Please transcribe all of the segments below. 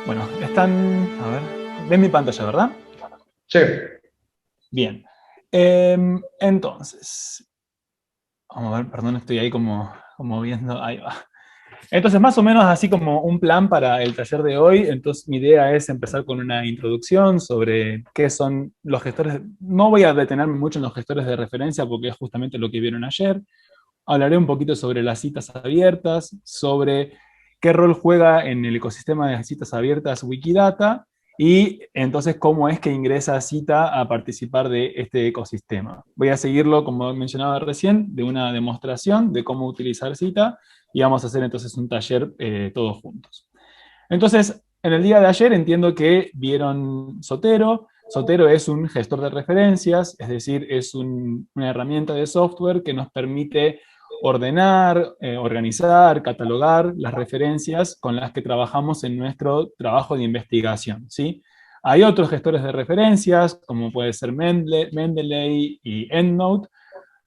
Bueno, a ver, ven mi pantalla, ¿verdad? Sí, Bien. Entonces, vamos a ver, perdón, estoy ahí como viendo, ahí va. Entonces, más o menos así como un plan para el taller de hoy. Entonces, mi idea es empezar con una introducción sobre qué son los gestores. No voy a detenerme mucho en los gestores de referencia porque es justamente lo que vieron ayer. Hablaré un poquito sobre las citas abiertas, sobre qué rol juega en el ecosistema de citas abiertas Wikidata y entonces cómo es que ingresa cita a participar de este ecosistema. Voy a seguirlo, como mencionaba recién, de una demostración de cómo utilizar cita y vamos a hacer entonces un taller todos juntos. Entonces, en el día de ayer entiendo que vieron Zotero. Zotero es un gestor de referencias, es decir, es una herramienta de software que nos permite ordenar, organizar, catalogar las referencias con las que trabajamos en nuestro trabajo de investigación, ¿sí? Hay otros gestores de referencias, como puede ser Mendeley y EndNote.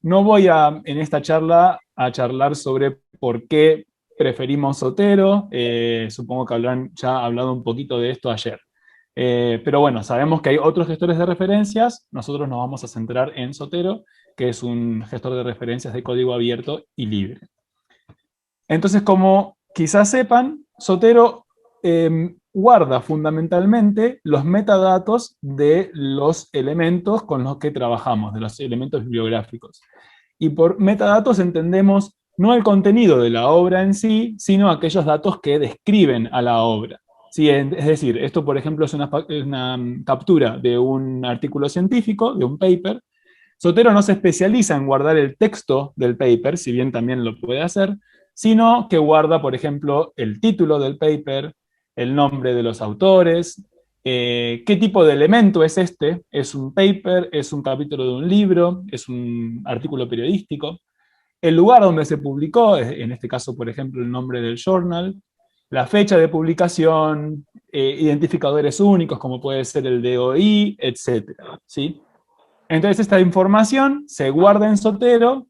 No voy en esta charla a charlar sobre por qué preferimos Zotero. Supongo que habrán ya hablado un poquito de esto ayer. Pero bueno, sabemos que hay otros gestores de referencias. Nosotros nos vamos a centrar en Zotero, que es un gestor de referencias de código abierto y libre. Entonces, como quizás sepan, Zotero guarda fundamentalmente los metadatos de los elementos con los que trabajamos, de los elementos bibliográficos. Y por metadatos entendemos no el contenido de la obra en sí, sino aquellos datos que describen a la obra. Sí, es decir, esto por ejemplo es una captura de un artículo científico, de un paper. Zotero no se especializa en guardar el texto del paper, si bien también lo puede hacer, sino que guarda, por ejemplo, el título del paper, el nombre de los autores, qué tipo de elemento es este, es un paper, es un capítulo de un libro, es un artículo periodístico, el lugar donde se publicó, en este caso, por ejemplo, el nombre del journal, la fecha de publicación, identificadores únicos como puede ser el DOI, etcétera, ¿sí? Entonces esta información se guarda en Zotero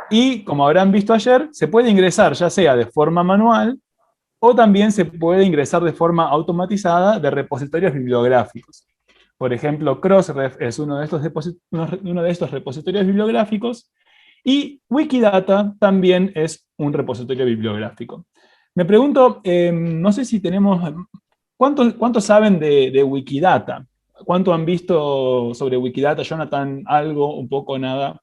y, como habrán visto ayer, se puede ingresar ya sea de forma manual o también se puede ingresar de forma automatizada de repositorios bibliográficos. Por ejemplo, Crossref es uno de estos repositorios bibliográficos y Wikidata también es un repositorio bibliográfico. Me pregunto, no sé si tenemos, ¿cuántos saben de Wikidata? ¿Cuánto han visto sobre Wikidata, Jonathan? ¿Algo, un poco, nada?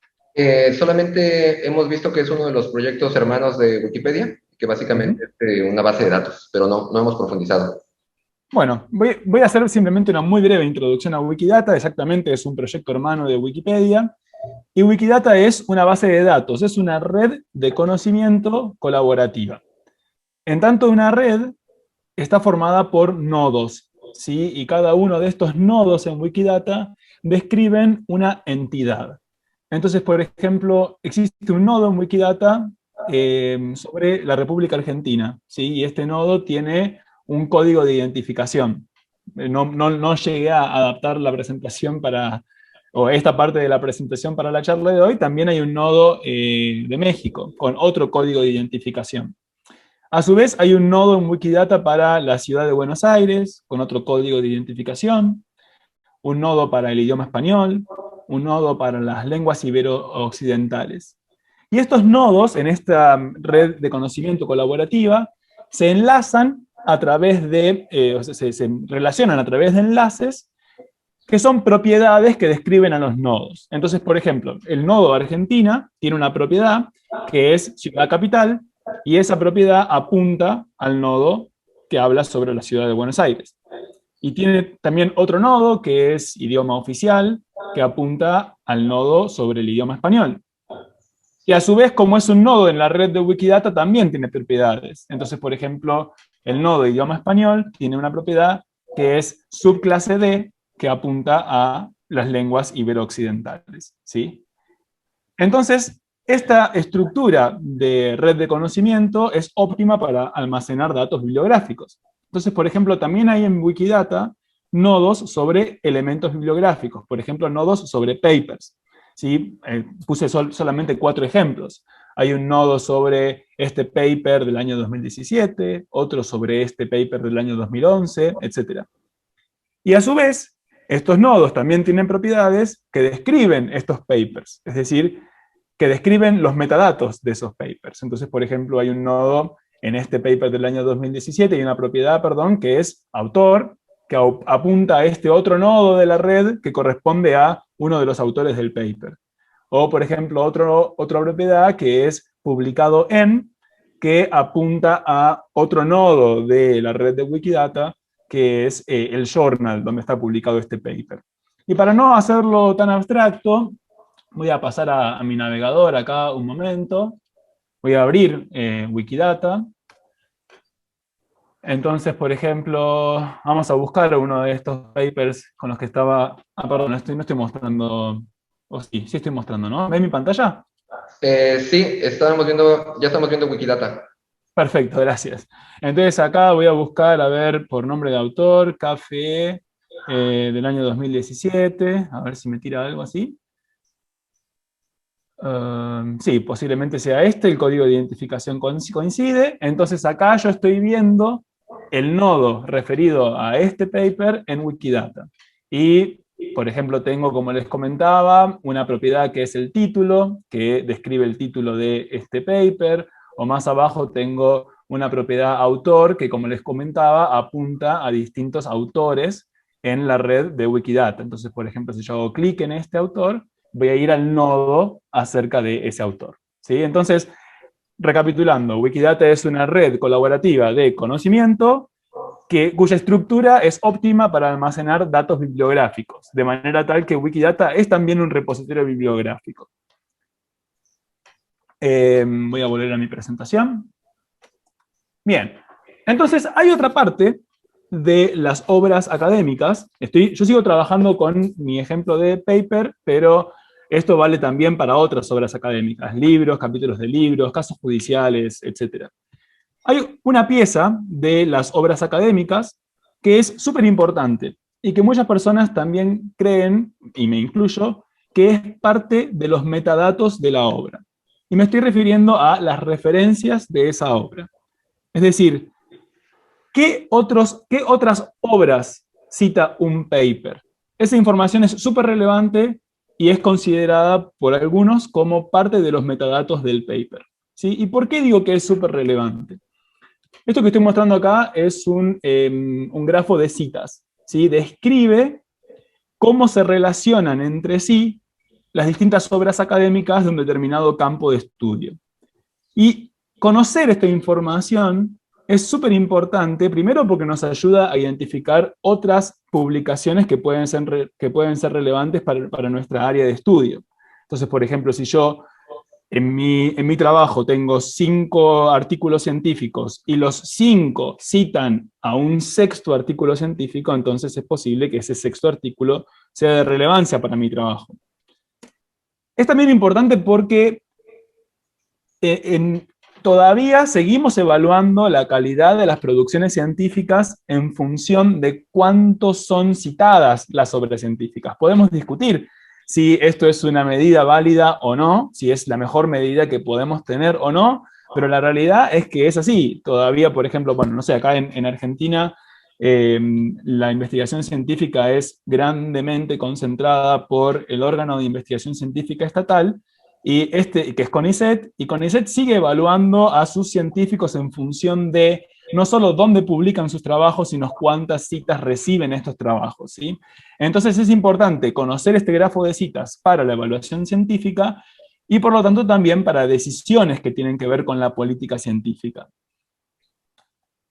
solamente hemos visto que es uno de los proyectos hermanos de Wikipedia, que básicamente Ujú. es una base de datos, pero no hemos profundizado. Bueno, voy a hacer simplemente una muy breve introducción a Wikidata. Exactamente, es un proyecto hermano de Wikipedia. Y Wikidata es una base de datos, es una red de conocimiento colaborativa. En tanto, una red está formada por nodos, ¿sí? Y cada uno de estos nodos en Wikidata describen una entidad. Entonces, por ejemplo, existe un nodo en Wikidata sobre la República Argentina, ¿sí? Y este nodo tiene un código de identificación. No llegué a adaptar la presentación o esta parte de la presentación para la charla de hoy. También hay un nodo de México con otro código de identificación. A su vez, hay un nodo en Wikidata para la ciudad de Buenos Aires, con otro código de identificación, un nodo para el idioma español, un nodo para las lenguas ibero-occidentales. Y estos nodos, en esta red de conocimiento colaborativa, se enlazan a través o sea, se relacionan a través de enlaces que son propiedades que describen a los nodos. Entonces, por ejemplo, el nodo de Argentina tiene una propiedad que es ciudad capital y esa propiedad apunta al nodo que habla sobre la ciudad de Buenos Aires. Y tiene también otro nodo que es idioma oficial que apunta al nodo sobre el idioma español. Y a su vez, como es un nodo en la red de Wikidata, también tiene propiedades. Entonces, por ejemplo, el nodo de idioma español tiene una propiedad que es subclase D, que apunta a las lenguas ibero-occidentales, ¿sí? Entonces, esta estructura de red de conocimiento es óptima para almacenar datos bibliográficos. Entonces, por ejemplo, también hay en Wikidata nodos sobre elementos bibliográficos, por ejemplo, nodos sobre papers. ¿Sí? Puse solamente 4 ejemplos. hay un nodo sobre este paper del año 2017, otro sobre este paper del año 2011, etc. Y a su vez, estos nodos también tienen propiedades que describen estos papers, es decir, que describen los metadatos de esos papers. Entonces, por ejemplo, hay un nodo en este paper del año 2017 y una propiedad, perdón, que es autor, que apunta a este otro nodo de la red que corresponde a uno de los autores del paper. O, por ejemplo, otra propiedad que es publicado en, que apunta a otro nodo de la red de Wikidata, que es el journal donde está publicado este paper. Y para no hacerlo tan abstracto, voy a pasar a mi navegador acá un momento. Voy a abrir Wikidata. Entonces, por ejemplo, vamos a buscar uno de estos papers con los que estaba... Ah, perdón, no estoy mostrando... Oh, sí, sí estoy mostrando, ¿no? ¿Ven mi pantalla? Sí, ya estamos viendo Wikidata. Perfecto, gracias. Entonces acá voy a buscar, a ver, por nombre de autor, Café del año 2017, a ver si me tira algo así. Sí, posiblemente sea este, el código de identificación coincide. Entonces acá yo estoy viendo el nodo referido a este paper en Wikidata. Y, por ejemplo, tengo, como les comentaba, una propiedad que es el título, que describe el título de este paper, o más abajo tengo una propiedad autor, que como les comentaba, apunta a distintos autores en la red de Wikidata. Entonces, por ejemplo, si yo hago clic en este autor, voy a ir al nodo acerca de ese autor. ¿Sí? Entonces, recapitulando, Wikidata es una red colaborativa de conocimiento cuya estructura es óptima para almacenar datos bibliográficos, de manera tal que Wikidata es también un repositorio bibliográfico. Voy a volver a mi presentación. Bien, entonces hay otra parte de las obras académicas. Yo sigo trabajando con mi ejemplo de paper, pero esto vale también para otras obras académicas, libros, capítulos de libros, casos judiciales, etc. Hay una pieza de las obras académicas que es súper importante y que muchas personas también creen, y me incluyo, que es parte de los metadatos de la obra. Y me estoy refiriendo a las referencias de esa obra. Es decir, ¿qué otras obras cita un paper? Esa información es súper relevante y es considerada por algunos como parte de los metadatos del paper. ¿Sí? ¿Y por qué digo que es súper relevante? Esto que estoy mostrando acá es un grafo de citas. ¿Sí? Describe cómo se relacionan entre sí las distintas obras académicas de un determinado campo de estudio. Y conocer esta información es súper importante, primero porque nos ayuda a identificar otras publicaciones que pueden ser relevantes para nuestra área de estudio. Entonces, por ejemplo, si yo en mi trabajo tengo 5 artículos científicos y los 5 citan a un sexto artículo científico, entonces es posible que ese sexto artículo sea de relevancia para mi trabajo. Es también importante porque todavía seguimos evaluando la calidad de las producciones científicas en función de cuánto son citadas las obras científicas. Podemos discutir si esto es una medida válida o no, si es la mejor medida que podemos tener o no, pero la realidad es que es así. Todavía, por ejemplo, bueno, no sé, acá en Argentina la investigación científica es grandemente concentrada por el órgano de investigación científica estatal, que es CONICET, y CONICET sigue evaluando a sus científicos en función de no solo dónde publican sus trabajos, sino cuántas citas reciben estos trabajos, ¿sí? Entonces es importante conocer este grafo de citas para la evaluación científica y por lo tanto también para decisiones que tienen que ver con la política científica.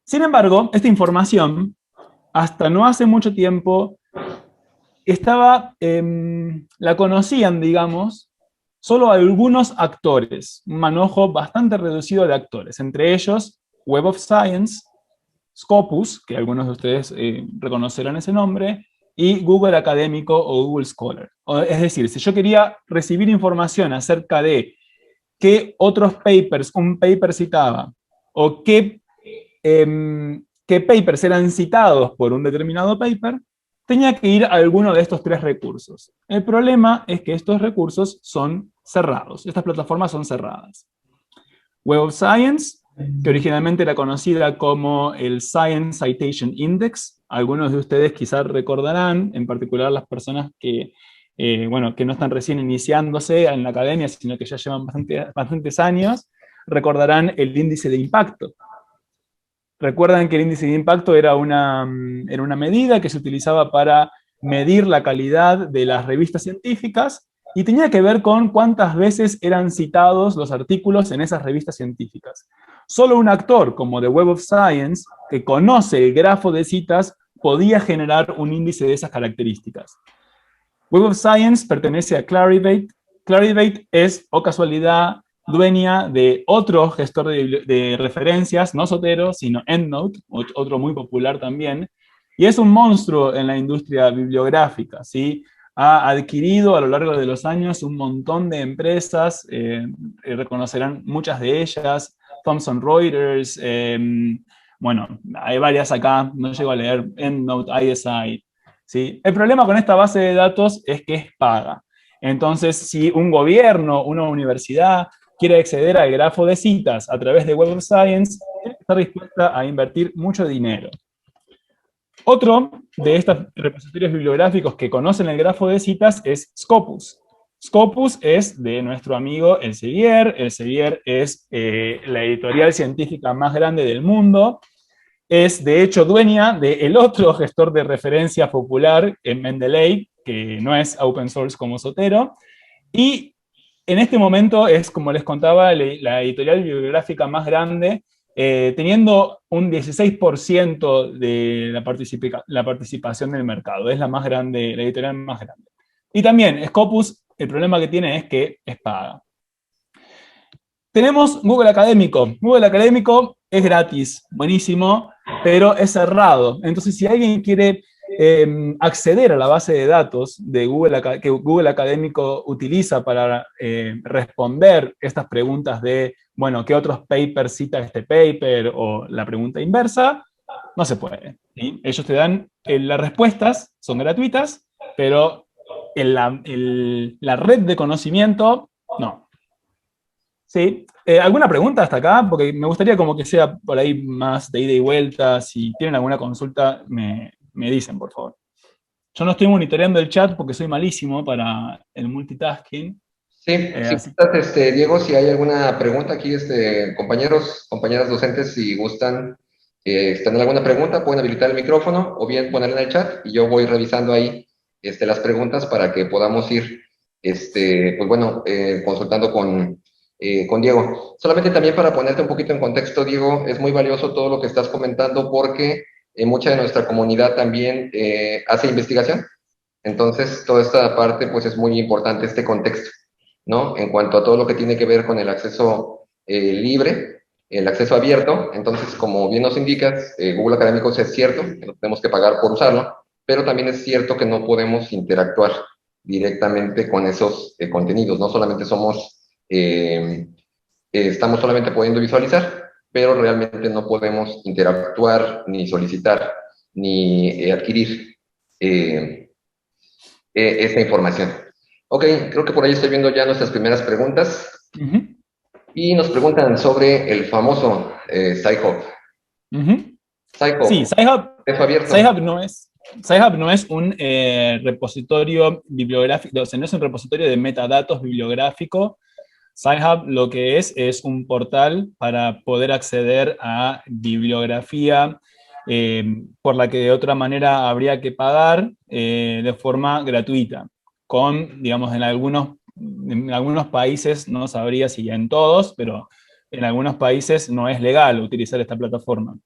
Sin embargo, esta información, hasta no hace mucho tiempo, la conocían, digamos, solo algunos actores, un manojo bastante reducido de actores, entre ellos Web of Science, Scopus, que algunos de ustedes reconocerán ese nombre, y Google Académico o Google Scholar. Es decir, si yo quería recibir información acerca de qué otros papers un paper citaba, o qué papers eran citados por un determinado paper, tenía que ir a alguno de estos 3 recursos. El problema es que estos recursos son cerrados, estas plataformas son cerradas. Web of Science, que originalmente era conocida como el Science Citation Index. Algunos de ustedes quizás recordarán, en particular las personas que, bueno, que no están recién iniciándose en la academia, sino que ya llevan bastantes años, recordarán el índice de impacto. Recuerdan que el índice de impacto era una medida que se utilizaba para medir la calidad de las revistas científicas y tenía que ver con cuántas veces eran citados los artículos en esas revistas científicas. Solo un actor como The Web of Science, que conoce el grafo de citas, podía generar un índice de esas características. Web of Science pertenece a Clarivate. Clarivate es, o casualidad, dueña de otro gestor de referencias, no Zotero, sino EndNote, otro muy popular también, y es un monstruo en la industria bibliográfica, ¿sí? Ha adquirido a lo largo de los años un montón de empresas, reconocerán muchas de ellas, Thomson Reuters, bueno, hay varias acá, no llego a leer, EndNote, ISI, ¿sí? El problema con esta base de datos es que es paga. Entonces, si un gobierno, una universidad, quiere acceder al grafo de citas a través de Web of Science, tiene que estar dispuesta a invertir mucho dinero. Otro de estos repositorios bibliográficos que conocen el grafo de citas es Scopus. Scopus es de nuestro amigo Elsevier. Elsevier es la editorial científica más grande del mundo. Es, de hecho, dueña del otro gestor de referencia popular, Mendeley, que no es open source como Zotero. Y en este momento es, como les contaba, la editorial bibliográfica más grande, teniendo un 16% de la participación del mercado. Es la más grande, la editorial más grande. Y también, Scopus, el problema que tiene es que es paga. Tenemos Google Académico. Google Académico es gratis, buenísimo, pero es cerrado. Entonces, si alguien quiere acceder a la base de datos de que Google Académico utiliza para responder estas preguntas de, bueno, ¿qué otros papers cita este paper? O la pregunta inversa, no se puede, ¿sí? Ellos te dan las respuestas, son gratuitas, pero la red de conocimiento, no. ¿Sí? ¿Alguna pregunta hasta acá? Porque me gustaría como que sea por ahí más de ida y vuelta. Si tienen alguna consulta, me dicen, por favor. Yo no estoy monitoreando el chat porque soy malísimo para el multitasking. Sí, si gustas, Diego, si hay alguna pregunta aquí, compañeros, compañeras docentes, si gustan, tener alguna pregunta, pueden habilitar el micrófono o bien ponerla en el chat y yo voy revisando ahí las preguntas para que podamos ir, pues bueno, consultando con Diego. Solamente también para ponerte un poquito en contexto, Diego, es muy valioso todo lo que estás comentando porque mucha de nuestra comunidad también hace investigación. Entonces, toda esta parte, pues es muy importante este contexto, ¿no? En cuanto a todo lo que tiene que ver con el acceso libre, el acceso abierto. Entonces, como bien nos indicas, Google Académicos es cierto que no tenemos que pagar por usarlo, pero también es cierto que no podemos interactuar directamente con esos contenidos. No solamente estamos solamente pudiendo visualizar, pero realmente no podemos interactuar, ni solicitar, ni adquirir esta información. Ok, creo que por ahí estoy viendo ya nuestras primeras preguntas. Y nos preguntan sobre el famoso Sci-Hub. Sci-Hub. Sí, Sci-Hub no es un repositorio bibliográfico, o sea, no es un repositorio de metadatos bibliográfico. Sci-Hub lo que es un portal para poder acceder a bibliografía por la que de otra manera habría que pagar de forma gratuita. Digamos, en algunos países, no sabría si en todos, pero en algunos países no es legal utilizar esta plataforma.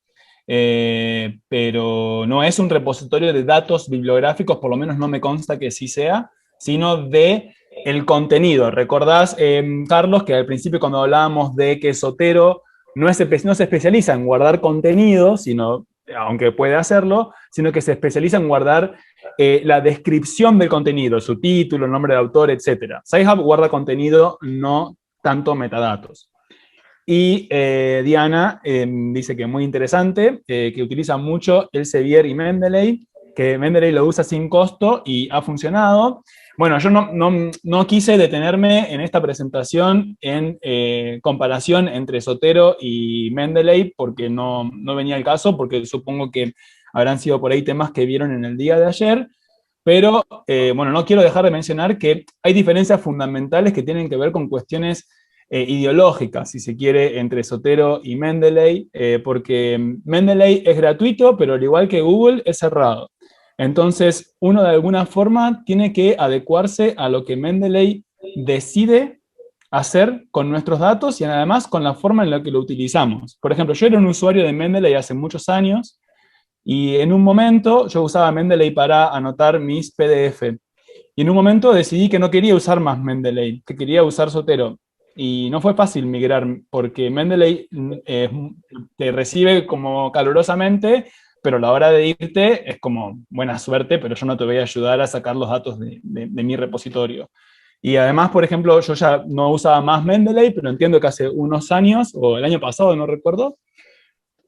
Pero no es un repositorio de datos bibliográficos, por lo menos no me consta que sí sea, sino de el contenido. ¿Recordás, Carlos, que al principio cuando hablábamos de que Zotero no se especializa en guardar contenido, sino, aunque puede hacerlo, sino que se especializa en guardar la descripción del contenido, su título, el nombre del autor, etc. Sci-Hub guarda contenido, no tanto metadatos. Y Diana dice que es muy interesante, que utiliza mucho Elsevier y Mendeley, que Mendeley lo usa sin costo y ha funcionado. Bueno, yo no quise detenerme en esta presentación en comparación entre Zotero y Mendeley, porque no venía el caso, porque supongo que habrán sido por ahí temas que vieron en el día de ayer, pero bueno, no quiero dejar de mencionar que hay diferencias fundamentales que tienen que ver con cuestiones ideológicas, si se quiere, entre Zotero y Mendeley, porque Mendeley es gratuito, pero al igual que Google es cerrado. Entonces, uno de alguna forma tiene que adecuarse a lo que Mendeley decide hacer con nuestros datos y además con la forma en la que lo utilizamos. Por ejemplo, yo era un usuario de Mendeley hace muchos años y en un momento yo usaba Mendeley para anotar mis PDF. Y en un momento decidí que no quería usar más Mendeley, que quería usar Zotero. Y no fue fácil migrar, porque Mendeley te recibe como calurosamente, pero a la hora de irte es como buena suerte, pero yo no te voy a ayudar a sacar los datos de mi repositorio. Y además, por ejemplo, yo ya no usaba más Mendeley, pero entiendo que hace unos años, o el año pasado, no recuerdo,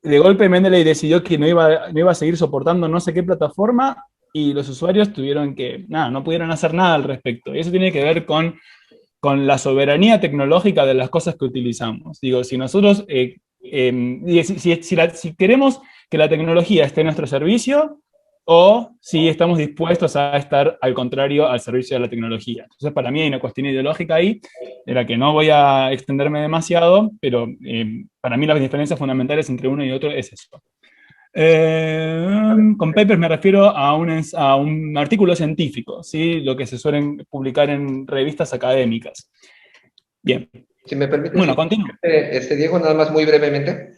de golpe Mendeley decidió que no iba a seguir soportando no sé qué plataforma y los usuarios tuvieron que, nada, no pudieron hacer nada al respecto. Y eso tiene que ver con la soberanía tecnológica de las cosas que utilizamos. Digo, si nosotros, si queremos que la tecnología esté a nuestro servicio, o si estamos dispuestos a estar, al contrario, al servicio de la tecnología. Entonces, para mí hay una cuestión ideológica ahí, de la que no voy a extenderme demasiado, pero para mí las diferencias fundamentales entre uno y otro es eso. Con papers me refiero a un artículo científico, ¿sí? Lo que se suelen publicar en revistas académicas. Bien. Si me permite, Bueno, continúo. Diego, nada más muy brevemente.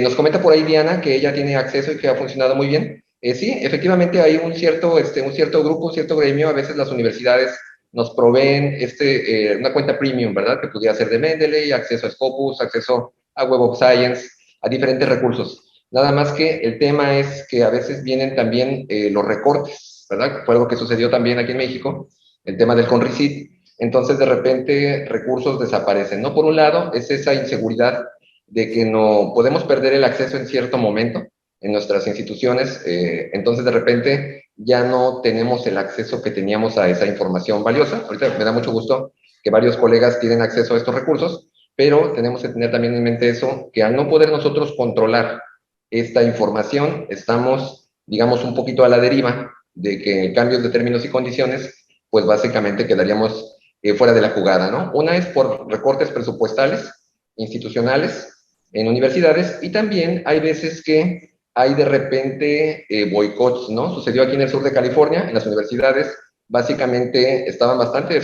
Nos comenta por ahí Diana que ella tiene acceso y que ha funcionado muy bien. Sí, efectivamente hay un cierto grupo, un cierto gremio. A veces las universidades nos proveen una cuenta premium, ¿verdad? Que pudiera ser de Mendeley, acceso a Scopus, acceso a Web of Science, a diferentes recursos. Nada más que el tema es que a veces vienen también los recortes, ¿verdad? Fue algo que sucedió también aquí en México, el tema del CONRICIT. Entonces, de repente, recursos desaparecen, ¿no? Por un lado, es esa inseguridad de que no podemos perder el acceso en cierto momento en nuestras instituciones, entonces de repente ya no tenemos el acceso que teníamos a esa información valiosa. Ahorita me da mucho gusto que varios colegas tienen acceso a estos recursos, pero tenemos que tener también en mente eso, que al no poder nosotros controlar esta información, estamos, digamos, un poquito a la deriva de que en cambios de términos y condiciones, pues básicamente quedaríamos fuera de la jugada, ¿no? Una es por recortes presupuestales, institucionales, en universidades, y también hay veces que hay de repente boicots, ¿no? Sucedió aquí en el sur de California, en las universidades, básicamente estaban bastante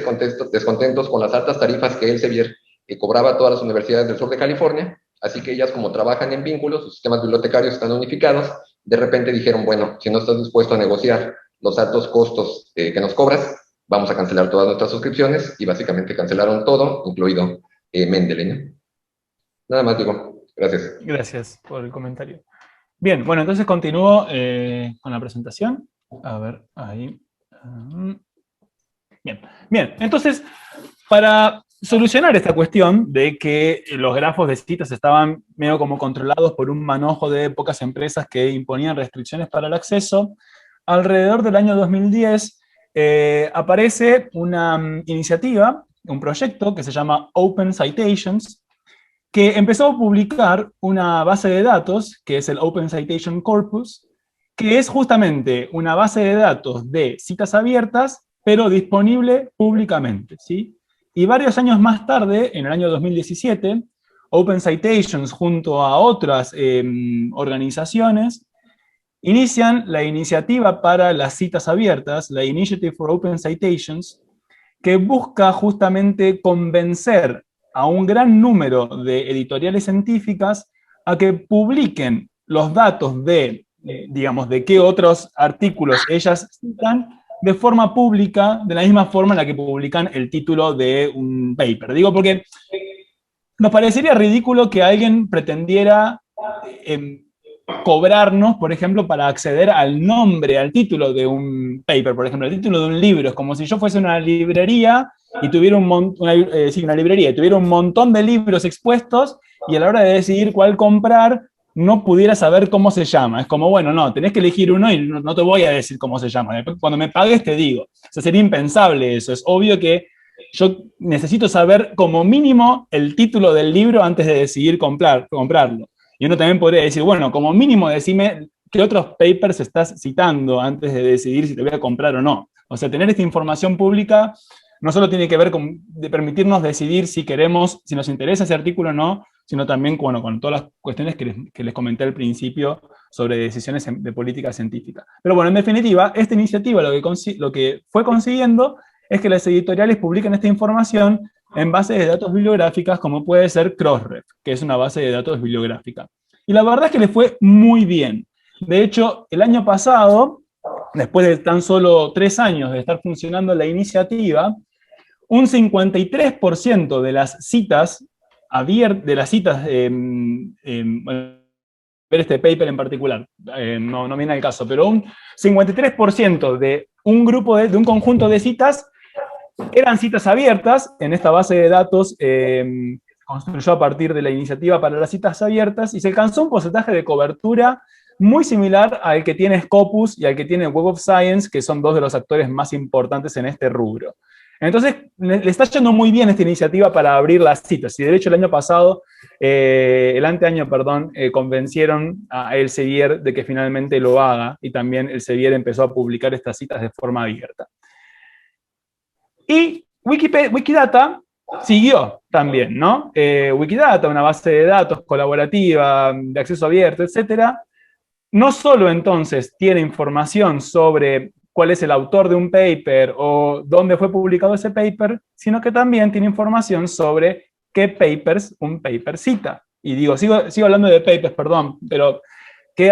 descontentos con las altas tarifas que Elsevier cobraba a todas las universidades del sur de California, así que ellas, como trabajan en vínculos, sus sistemas bibliotecarios están unificados, de repente dijeron, bueno, si no estás dispuesto a negociar los altos costos que nos cobras, vamos a cancelar todas nuestras suscripciones, y básicamente cancelaron todo, incluido Mendeley, ¿no? Nada más digo, gracias. Gracias por el comentario. Bien, bueno, entonces continúo con la presentación. A ver, ahí. Bien, bien, entonces, para solucionar esta cuestión de que los grafos de citas estaban medio como controlados por un manojo de pocas empresas que imponían restricciones para el acceso, alrededor del año 2010 aparece una iniciativa, un proyecto que se llama Open Citations, que empezó a publicar una base de datos, que es el Open Citation Corpus, que es justamente una base de datos de citas abiertas, pero disponible públicamente, ¿sí? Y varios años más tarde, en el año 2017, Open Citations, junto a otras organizaciones, inician la iniciativa para las citas abiertas, la Initiative for Open Citations, que busca justamente convencer a un gran número de editoriales científicas a que publiquen los datos de, digamos, de qué otros artículos ellas citan de forma pública, de la misma forma en la que publican el título de un paper. Digo, porque nos parecería ridículo que alguien pretendiera cobrarnos, por ejemplo, para acceder al nombre, al título de un paper, por ejemplo, el título de un libro. Es como si yo fuese una librería y tuviera una librería y tuviera un montón de libros expuestos, y a la hora de decidir cuál comprar, no pudiera saber cómo se llama. Es como, bueno, no, tenés que elegir uno y no te voy a decir cómo se llama. Después, cuando me pagues te digo. O sea, sería impensable eso. Es obvio que yo necesito saber como mínimo el título del libro antes de decidir comprarlo. Y uno también podría decir, bueno, como mínimo decime qué otros papers estás citando antes de decidir si te voy a comprar o no. O sea, tener esta información pública no solo tiene que ver con de permitirnos decidir si queremos, si nos interesa ese artículo o no, sino también bueno, con todas las cuestiones que les comenté al principio sobre decisiones de política científica. Pero bueno, en definitiva, esta iniciativa lo que fue consiguiendo es que las editoriales publiquen esta información en bases de datos bibliográficas como puede ser Crossref, que es una base de datos bibliográfica. Y la verdad es que le fue muy bien. De hecho, el año pasado, después de tan solo 3 años de estar funcionando la iniciativa, un 53% de las citas de las citas, bueno, ver este paper en particular, no viene al caso, pero un 53% de un grupo, de un conjunto de citas, eran citas abiertas en esta base de datos que se construyó a partir de la iniciativa para las citas abiertas y se alcanzó un porcentaje de cobertura muy similar al que tiene Scopus y al que tiene Web of Science, que son dos de los actores más importantes en este rubro. Entonces, le está yendo muy bien esta iniciativa para abrir las citas. Y de hecho, el año pasado, el anteaño, perdón, convencieron a Elsevier de que finalmente lo haga y también Elsevier empezó a publicar estas citas de forma abierta. Y Wikidata siguió también, ¿no? Wikidata, una base de datos colaborativa, de acceso abierto, etcétera, no solo entonces tiene información sobre cuál es el autor de un paper o dónde fue publicado ese paper, sino que también tiene información sobre qué papers un paper cita. Y digo, sigo hablando de papers, perdón, pero qué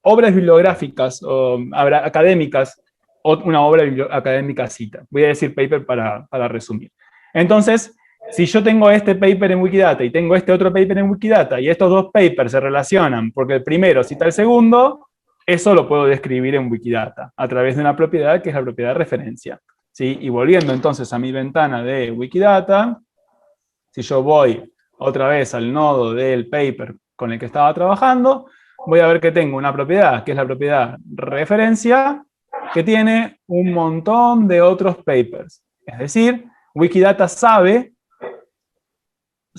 obras bibliográficas o académicas o una obra académica cita. Voy a decir paper para resumir. Entonces, si yo tengo este paper en Wikidata y tengo este otro paper en Wikidata y estos dos papers se relacionan porque el primero cita el segundo, eso lo puedo describir en Wikidata a través de una propiedad que es la propiedad de referencia. ¿Sí? Y volviendo entonces a mi ventana de Wikidata, si yo voy otra vez al nodo del paper con el que estaba trabajando, voy a ver que tengo una propiedad que es la propiedad referencia que tiene un montón de otros papers. Es decir, Wikidata sabe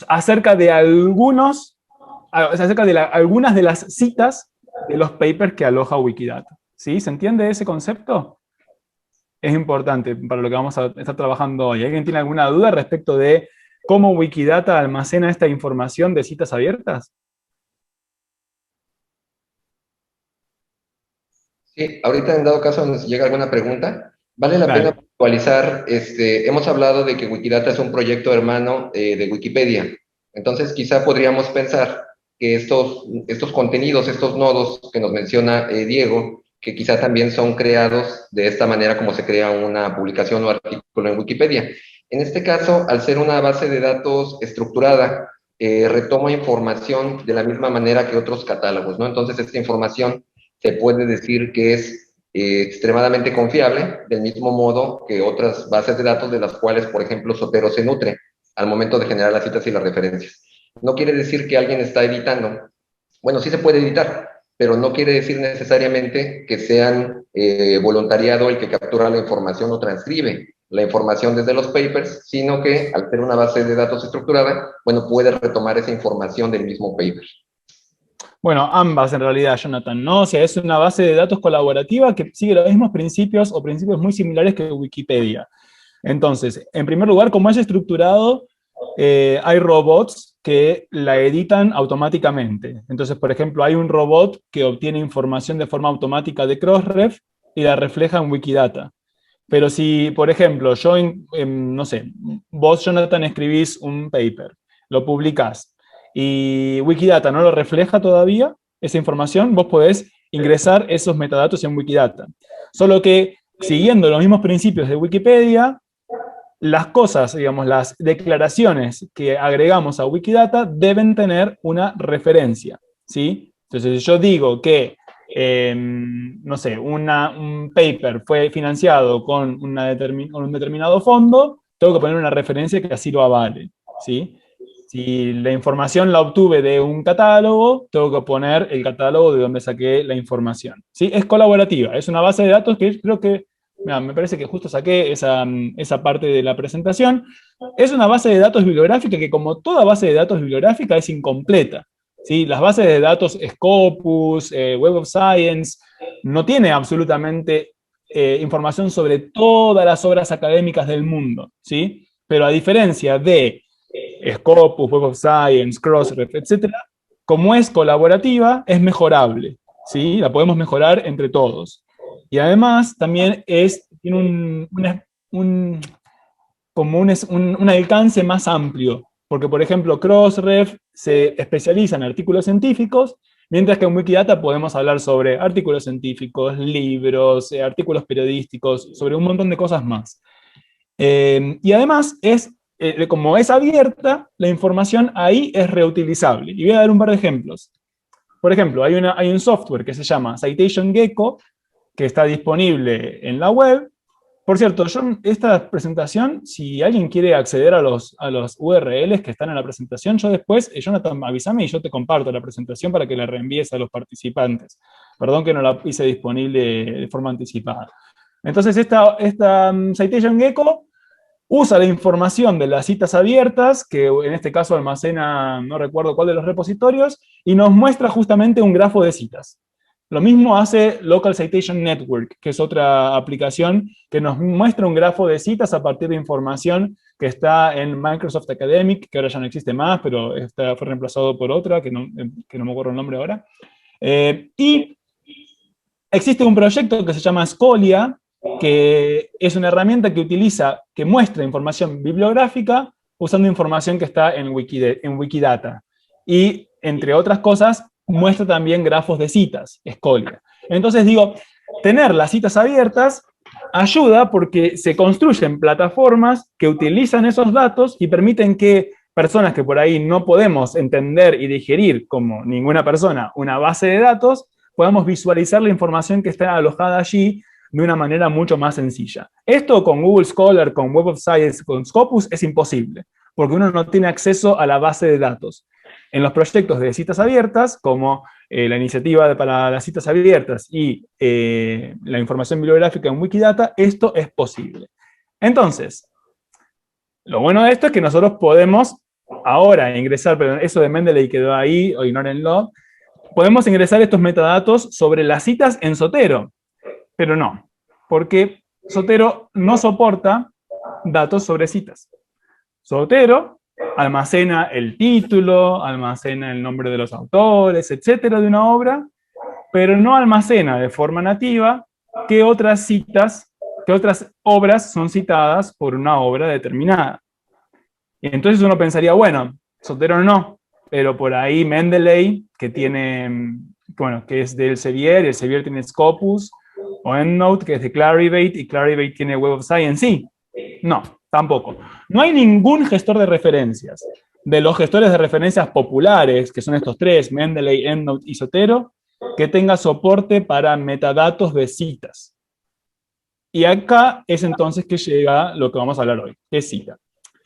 acerca de algunas de las citas de los papers que aloja Wikidata. ¿Sí? ¿Se entiende ese concepto? Es importante para lo que vamos a estar trabajando hoy. ¿Alguien tiene alguna duda respecto de cómo Wikidata almacena esta información de citas abiertas? Sí, ahorita en dado caso nos llega alguna pregunta, vale la pena Dale. actualizar, hemos hablado de que Wikidata es un proyecto hermano de Wikipedia, entonces quizá podríamos pensar que estos contenidos, estos nodos que nos menciona Diego, que quizá también son creados de esta manera como se crea una publicación o artículo en Wikipedia. En este caso, al ser una base de datos estructurada, retoma información de la misma manera que otros catálogos, ¿no? Entonces, esta información se puede decir que es extremadamente confiable, del mismo modo que otras bases de datos de las cuales, por ejemplo, Zotero se nutre al momento de generar las citas y las referencias. No quiere decir que alguien está editando. Bueno, sí se puede editar, pero no quiere decir necesariamente que sean voluntariado el que captura la información o transcribe la información desde los papers, sino que al ser una base de datos estructurada, bueno, puede retomar esa información del mismo paper. Bueno, ambas en realidad, Jonathan, ¿no? O sea, es una base de datos colaborativa que sigue los mismos principios o principios muy similares que Wikipedia. Entonces, en primer lugar, como es estructurado, hay robots que la editan automáticamente. Entonces, por ejemplo, hay un robot que obtiene información de forma automática de Crossref y la refleja en Wikidata. Pero si, por ejemplo, yo, no sé, vos, Jonathan, escribís un paper, lo publicás, y Wikidata no lo refleja todavía, esa información, vos podés ingresar esos metadatos en Wikidata. Solo que, siguiendo los mismos principios de Wikipedia, las cosas, digamos, las declaraciones que agregamos a Wikidata deben tener una referencia, ¿sí? Entonces, si yo digo que no sé, un paper fue financiado con un determinado fondo, tengo que poner una referencia que así lo avale, ¿sí? Si la información la obtuve de un catálogo, tengo que poner el catálogo de donde saqué la información. ¿Sí? Es colaborativa, es una base de datos que creo que, mira, me parece que justo saqué esa parte de la presentación. Es una base de datos bibliográfica que, como toda base de datos bibliográfica, es incompleta. ¿Sí? Las bases de datos Scopus, Web of Science, no tiene absolutamente información sobre todas las obras académicas del mundo, ¿sí? Pero a diferencia de Scopus, Web of Science, Crossref, etcétera, como es colaborativa, es mejorable, ¿sí? La podemos mejorar entre todos. Y además también tiene un alcance más amplio, porque por ejemplo Crossref se especializa en artículos científicos, mientras que en Wikidata podemos hablar sobre artículos científicos, libros, artículos periodísticos, sobre un montón de cosas más. Y además, como es abierta, la información ahí es reutilizable. Y voy a dar un par de ejemplos. Por ejemplo, hay un software que se llama Citation Gecko, que está disponible en la web. Por cierto, esta presentación, si alguien quiere acceder a los URLs que están en la presentación, yo después, Jonathan, avísame y yo te comparto la presentación para que la reenvíes a los participantes. Perdón que no la hice disponible de forma anticipada. Entonces, esta Citation Gecko usa la información de las citas abiertas, que en este caso almacena, no recuerdo cuál de los repositorios, y nos muestra justamente un grafo de citas. Lo mismo hace Local Citation Network, que es otra aplicación que nos muestra un grafo de citas a partir de información que está en Microsoft Academic, que ahora ya no existe más, pero fue reemplazado por otra, que no me acuerdo el nombre ahora. Y existe un proyecto que se llama Scholia, que es una herramienta que muestra información bibliográfica usando información que está en Wikidata. Y, entre otras cosas, muestra también grafos de citas, Scholia. Entonces digo, tener las citas abiertas ayuda porque se construyen plataformas que utilizan esos datos y permiten que personas que por ahí no podemos entender y digerir como ninguna persona una base de datos, podamos visualizar la información que está alojada allí de una manera mucho más sencilla. Esto con Google Scholar, con Web of Science, con Scopus es imposible, porque uno no tiene acceso a la base de datos. En los proyectos de citas abiertas, como la iniciativa para las citas abiertas y la información bibliográfica en Wikidata, esto es posible. Entonces, lo bueno de esto es que nosotros podemos ahora ingresar, pero eso de Mendeley quedó ahí, o ignórenlo, podemos ingresar estos metadatos sobre las citas en Zotero, pero no, porque Zotero no soporta datos sobre citas. Zotero almacena el título, almacena el nombre de los autores, etcétera, de una obra, pero no almacena de forma nativa qué otras obras son citadas por una obra determinada. Y entonces uno pensaría, bueno, Zotero no, pero por ahí Mendeley, que es de Elsevier, y Elsevier tiene Scopus, o EndNote, que es de Clarivate, y Clarivate tiene Web of Science, sí. No, tampoco. No hay ningún gestor de referencias. De los gestores de referencias populares, que son estos tres, Mendeley, EndNote y Zotero, que tenga soporte para metadatos de citas. Y acá es entonces que llega lo que vamos a hablar hoy, que es cita.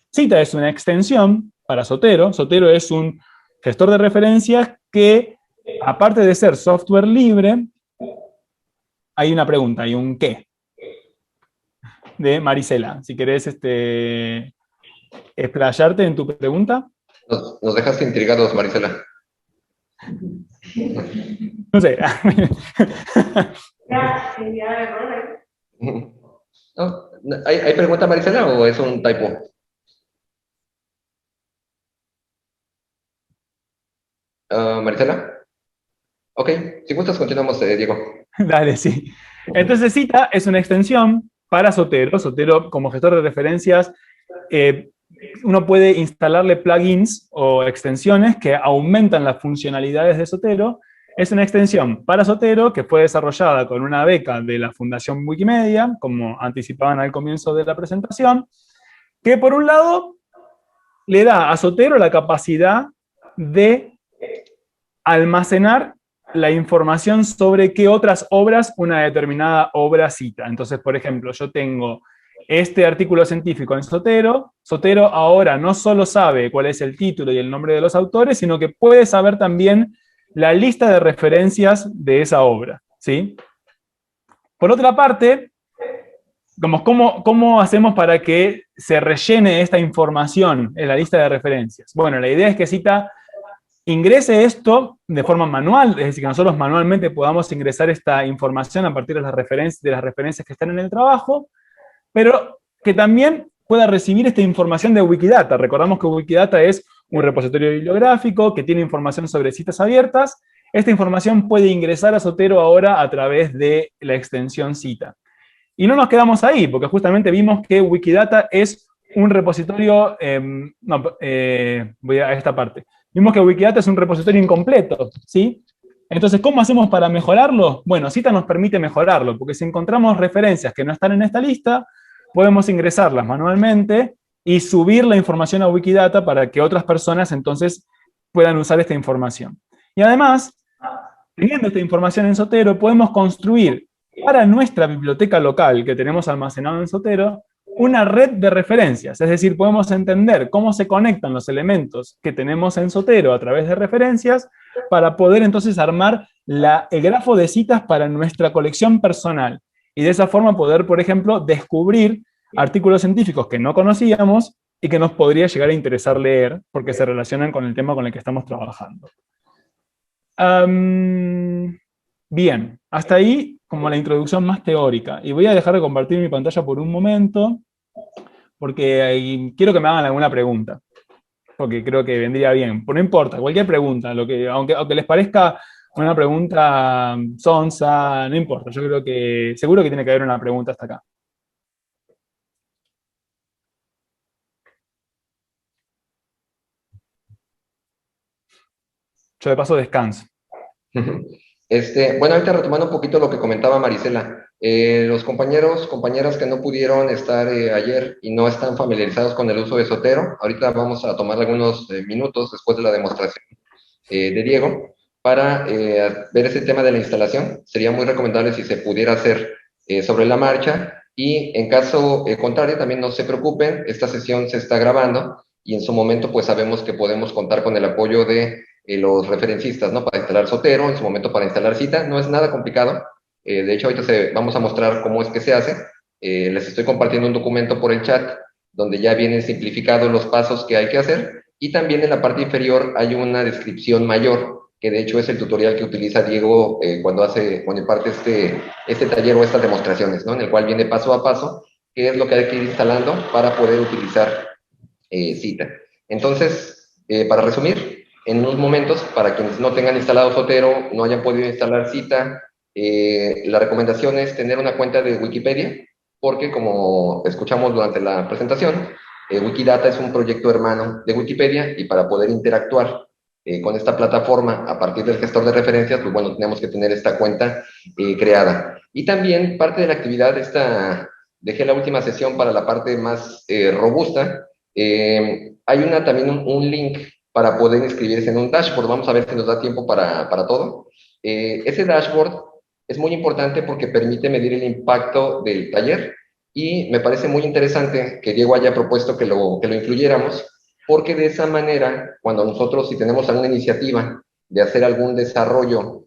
Cita es una extensión para Zotero. Zotero es un gestor de referencias que, aparte de ser software libre, hay una pregunta, hay un qué, de Marisela. Si querés explayarte en tu pregunta. Nos dejaste intrigados, Marisela. No sé. No, ¿hay pregunta, Marisela, o es un typo? Marisela. Ok, si gustas, continuamos, Diego. Dale, sí. Entonces, Cita es una extensión para Zotero. Zotero, como gestor de referencias, uno puede instalarle plugins o extensiones que aumentan las funcionalidades de Zotero. Es una extensión para Zotero que fue desarrollada con una beca de la Fundación Wikimedia, como anticipaban al comienzo de la presentación, que por un lado le da a Zotero la capacidad de almacenar la información sobre qué otras obras una determinada obra cita. Entonces, por ejemplo, yo tengo este artículo científico en Zotero. Zotero ahora no solo sabe cuál es el título y el nombre de los autores, sino que puede saber también la lista de referencias de esa obra, ¿sí? Por otra parte, ¿cómo hacemos para que se rellene esta información en la lista de referencias? Bueno, la idea es que Cita ingrese esto de forma manual, es decir, que nosotros manualmente podamos ingresar esta información a partir de las referencias que están en el trabajo, pero que también pueda recibir esta información de Wikidata. Recordamos que Wikidata es un repositorio bibliográfico que tiene información sobre citas abiertas. Esta información puede ingresar a Zotero ahora a través de la extensión Cita. Y no nos quedamos ahí, porque justamente vimos que Wikidata es un repositorio, voy a esta parte. Vimos que Wikidata es un repositorio incompleto, ¿sí? Entonces, ¿cómo hacemos para mejorarlo? Bueno, Cita nos permite mejorarlo, porque si encontramos referencias que no están en esta lista, podemos ingresarlas manualmente y subir la información a Wikidata para que otras personas entonces puedan usar esta información. Y además, teniendo esta información en Zotero, podemos construir para nuestra biblioteca local que tenemos almacenado en Zotero una red de referencias, es decir, podemos entender cómo se conectan los elementos que tenemos en Zotero a través de referencias para poder entonces armar el grafo de citas para nuestra colección personal y de esa forma poder, por ejemplo, descubrir artículos científicos que no conocíamos y que nos podría llegar a interesar leer porque se relacionan con el tema con el que estamos trabajando. Bien, hasta ahí como la introducción más teórica. Y voy a dejar de compartir mi pantalla por un momento, porque quiero que me hagan alguna pregunta, porque creo que vendría bien. Pero no importa, cualquier pregunta, aunque les parezca una pregunta sonsa, no importa. Yo creo que seguro que tiene que haber una pregunta hasta acá. Yo de paso descanso. Bueno, ahorita retomando un poquito lo que comentaba Marisela, los compañeros, compañeras que no pudieron estar ayer y no están familiarizados con el uso de Zotero, ahorita vamos a tomar algunos minutos después de la demostración de Diego para ver ese tema de la instalación. Sería muy recomendable si se pudiera hacer sobre la marcha y en caso contrario también no se preocupen, esta sesión se está grabando y en su momento pues sabemos que podemos contar con el apoyo de los referencistas, ¿no? Para instalar Zotero, en su momento para instalar Cita, no es nada complicado. De hecho, ahorita vamos a mostrar cómo es que se hace. Les estoy compartiendo un documento por el chat donde ya vienen simplificados los pasos que hay que hacer y también en la parte inferior hay una descripción mayor, que de hecho es el tutorial que utiliza Diego cuando imparte este taller o estas demostraciones, ¿no? En el cual viene paso a paso qué es lo que hay que ir instalando para poder utilizar Cita. Entonces, para resumir, en unos momentos, para quienes no tengan instalado Zotero, no hayan podido instalar Cita, la recomendación es tener una cuenta de Wikipedia, porque como escuchamos durante la presentación, Wikidata es un proyecto hermano de Wikipedia y para poder interactuar con esta plataforma a partir del gestor de referencias, pues bueno, tenemos que tener esta cuenta creada. Y también parte de la actividad, dejé la última sesión para la parte más robusta, hay también un link para poder inscribirse en un dashboard. Vamos a ver si nos da tiempo para todo. Ese dashboard es muy importante porque permite medir el impacto del taller y me parece muy interesante que Diego haya propuesto que lo incluyéramos porque de esa manera, cuando nosotros si tenemos alguna iniciativa de hacer algún desarrollo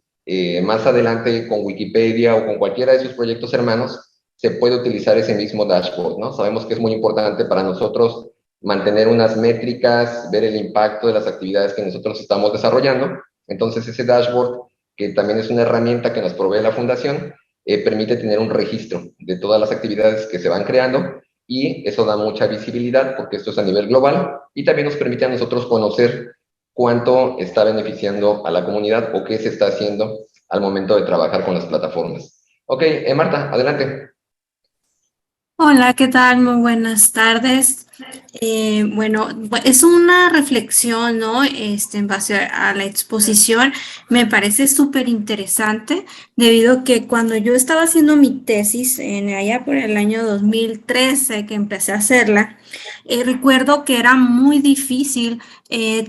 más adelante con Wikipedia o con cualquiera de sus proyectos hermanos, se puede utilizar ese mismo dashboard, ¿no? Sabemos que es muy importante para nosotros mantener unas métricas, ver el impacto de las actividades que nosotros estamos desarrollando. Entonces, ese dashboard, que también es una herramienta que nos provee la Fundación, permite tener un registro de todas las actividades que se van creando y eso da mucha visibilidad porque esto es a nivel global y también nos permite a nosotros conocer cuánto está beneficiando a la comunidad o qué se está haciendo al momento de trabajar con las plataformas. Ok, Marta, adelante. Hola, ¿qué tal? Muy buenas tardes. Bueno, es una reflexión, ¿no? En base a la exposición, me parece súper interesante, debido a que cuando yo estaba haciendo mi tesis, allá por el año 2013, que empecé a hacerla, recuerdo que era muy difícil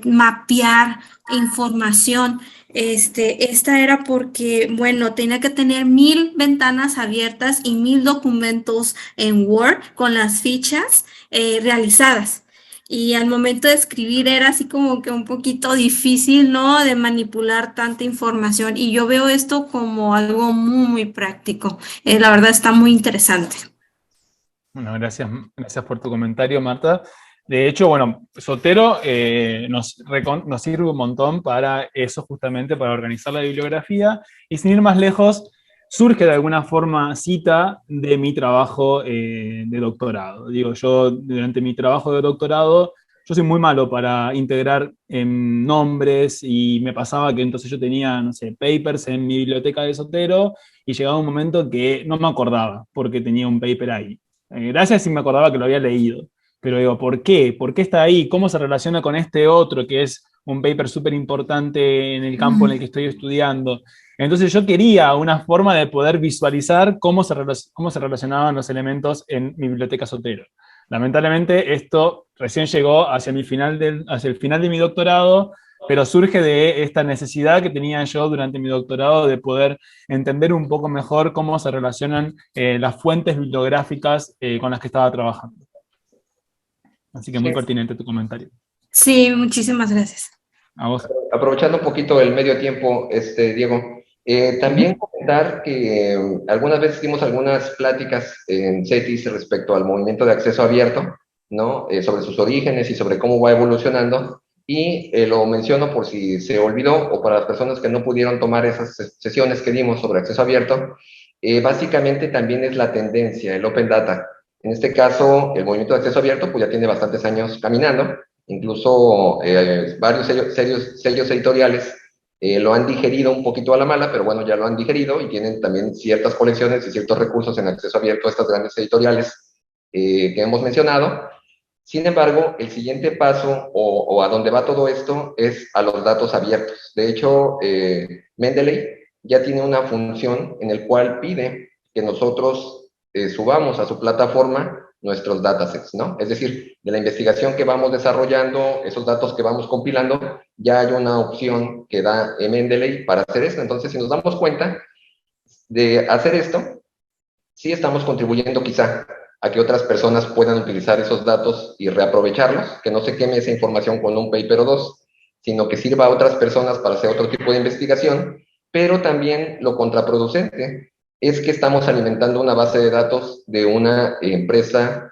mapear información Esta era porque, bueno, tenía que tener 1000 ventanas abiertas y 1000 documentos en Word con las fichas realizadas. Y al momento de escribir era así como que un poquito difícil, ¿no? De manipular tanta información. Y yo veo esto como algo muy, muy práctico. La verdad está muy interesante. Bueno, gracias por tu comentario, Marta. De hecho, bueno, Zotero nos sirve un montón para eso, justamente para organizar la bibliografía, y sin ir más lejos, surge de alguna forma cita de mi trabajo de doctorado. Digo, yo durante mi trabajo de doctorado, yo soy muy malo para integrar nombres, y me pasaba que entonces yo tenía, no sé, papers en mi biblioteca de Zotero, y llegaba un momento que no me acordaba porque tenía un paper ahí. Gracias si me acordaba que lo había leído. Pero digo, ¿por qué? ¿Por qué está ahí? ¿Cómo se relaciona con este otro que es un paper súper importante en el campo en el que estoy estudiando? Entonces yo quería una forma de poder visualizar cómo se relacionaban los elementos en mi biblioteca Zotero. Lamentablemente esto recién llegó hacia el final de mi doctorado, pero surge de esta necesidad que tenía yo durante mi doctorado de poder entender un poco mejor cómo se relacionan las fuentes bibliográficas con las que estaba trabajando. Así que muy Sí. pertinente tu comentario. Sí, muchísimas gracias. A vos. Aprovechando un poquito el medio tiempo, Diego, también comentar que algunas veces dimos algunas pláticas en CETIS respecto al movimiento de acceso abierto, ¿no? Sobre sus orígenes y sobre cómo va evolucionando. Y lo menciono por si se olvidó o para las personas que no pudieron tomar esas sesiones que dimos sobre acceso abierto. Básicamente también es la tendencia, el Open Data. En este caso, el movimiento de acceso abierto pues ya tiene bastantes años caminando. Incluso varios sellos editoriales lo han digerido un poquito a la mala, pero bueno, ya lo han digerido y tienen también ciertas colecciones y ciertos recursos en acceso abierto a estas grandes editoriales que hemos mencionado. Sin embargo, el siguiente paso o a donde va todo esto es a los datos abiertos. De hecho, Mendeley ya tiene una función en el cual pide que nosotros subamos a su plataforma nuestros datasets, ¿no? Es decir, de la investigación que vamos desarrollando, esos datos que vamos compilando, ya hay una opción que da Mendeley para hacer esto. Entonces, si nos damos cuenta de hacer esto, sí estamos contribuyendo quizá a que otras personas puedan utilizar esos datos y reaprovecharlos, que no se queme esa información con un paper o dos, sino que sirva a otras personas para hacer otro tipo de investigación, pero también lo contraproducente es que estamos alimentando una base de datos de una empresa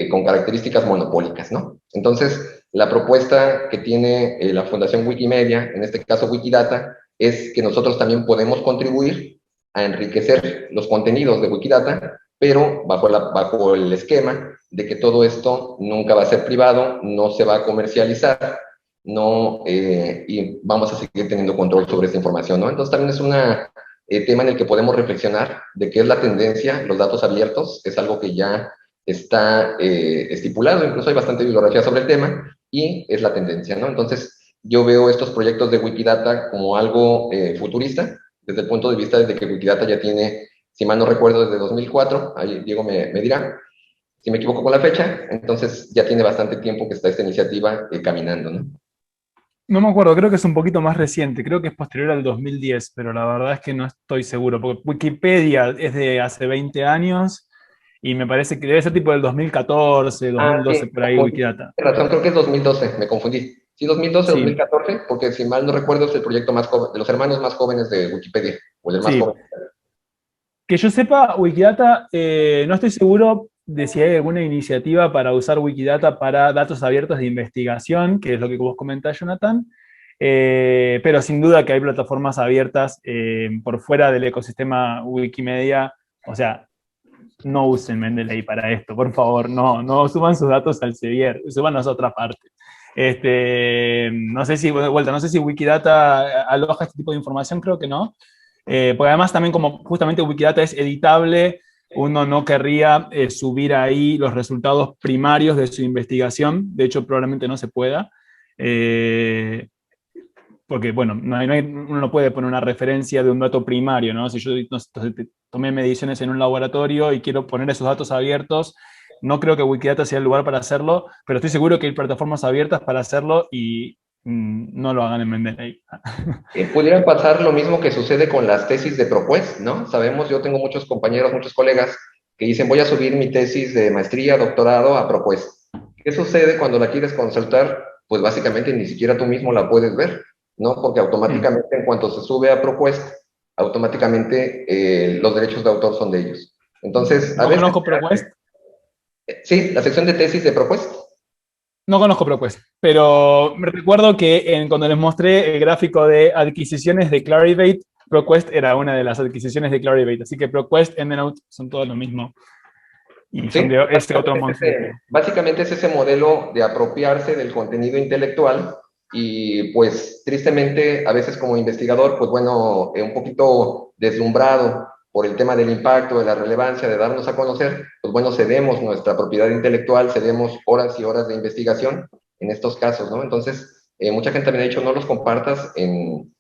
con características monopólicas, ¿no? Entonces, la propuesta que tiene la Fundación Wikimedia, en este caso Wikidata, es que nosotros también podemos contribuir a enriquecer los contenidos de Wikidata, pero bajo el esquema de que todo esto nunca va a ser privado, no se va a comercializar, no, y vamos a seguir teniendo control sobre esta información, ¿no? Entonces también es un tema en el que podemos reflexionar de qué es la tendencia, los datos abiertos, es algo que ya está estipulado, incluso hay bastante bibliografía sobre el tema, y es la tendencia, ¿no? Entonces yo veo estos proyectos de Wikidata como algo futurista, desde el punto de vista de que Wikidata ya tiene, si mal no recuerdo, desde 2004, ahí Diego me dirá, si me equivoco con la fecha, entonces ya tiene bastante tiempo que está esta iniciativa caminando, ¿no? No me acuerdo, creo que es un poquito más reciente, creo que es posterior al 2010, pero la verdad es que no estoy seguro, porque Wikipedia es de hace 20 años y me parece que debe ser tipo del 2014, Ah, 2012, sí, por ahí Wikidata. tienes razón, creo que es 2012, me confundí. Sí, 2012, Sí, 2014, porque si mal no recuerdo es el proyecto más joven, de los hermanos más jóvenes de Wikipedia, o el más sí. joven. Que yo sepa, Wikidata, no estoy seguro de si hay alguna iniciativa para usar Wikidata para datos abiertos de investigación, que es lo que vos comentás, Jonathan, pero sin duda que hay plataformas abiertas por fuera del ecosistema Wikimedia. O sea, no usen Mendeley para esto, por favor, no suban sus datos al Sevier, suban a otra parte. No sé si, de vuelta, no sé si Wikidata aloja este tipo de información, creo que no. Porque además también como justamente Wikidata es editable, uno no querría subir ahí los resultados primarios de su investigación, de hecho probablemente no se pueda, porque bueno, uno no puede poner una referencia de un dato primario, ¿no? Si yo tomé mediciones en un laboratorio y quiero poner esos datos abiertos, no creo que Wikidata sea el lugar para hacerlo, pero estoy seguro que hay plataformas abiertas para hacerlo y no lo hagan en Mendeley. Pudiera pasar lo mismo que sucede con las tesis de ProQuest, ¿no? Sabemos, yo tengo muchos compañeros, muchos colegas que dicen, voy a subir mi tesis de maestría, doctorado a ProQuest. ¿Qué sucede cuando la quieres consultar? Pues básicamente ni siquiera tú mismo la puedes ver, ¿no? Porque automáticamente en cuanto se sube a ProQuest, automáticamente los derechos de autor son de ellos. Entonces, a No veces... conozco ProQuest. Sí, la sección de tesis de ProQuest. No conozco ProQuest, pero me recuerdo que cuando les mostré el gráfico de adquisiciones de Clarivate, ProQuest era una de las adquisiciones de Clarivate, así que ProQuest, EndNote son todos lo mismo. Y son Sí, de ese otro monstruo. básicamente es ese modelo de apropiarse del contenido intelectual y pues tristemente a veces como investigador, pues bueno, un poquito deslumbrado por el tema del impacto, de la relevancia, de darnos a conocer, pues bueno, cedemos nuestra propiedad intelectual, cedemos horas y horas de investigación en estos casos, ¿no? Entonces, mucha gente me ha dicho, no los compartas en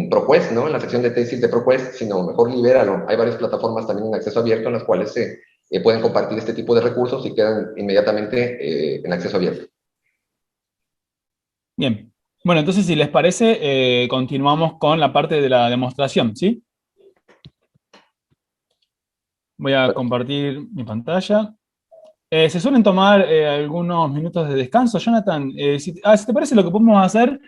ProQuest, ¿no? En la sección de tesis de ProQuest, sino mejor libéralo. Hay varias plataformas también en acceso abierto en las cuales pueden compartir este tipo de recursos y quedan inmediatamente en acceso abierto. Bien. Bueno, entonces si les parece, continuamos con la parte de la demostración, ¿sí? Voy a compartir mi pantalla. Se suelen tomar algunos minutos de descanso, Jonathan. Si te parece, lo que podemos hacer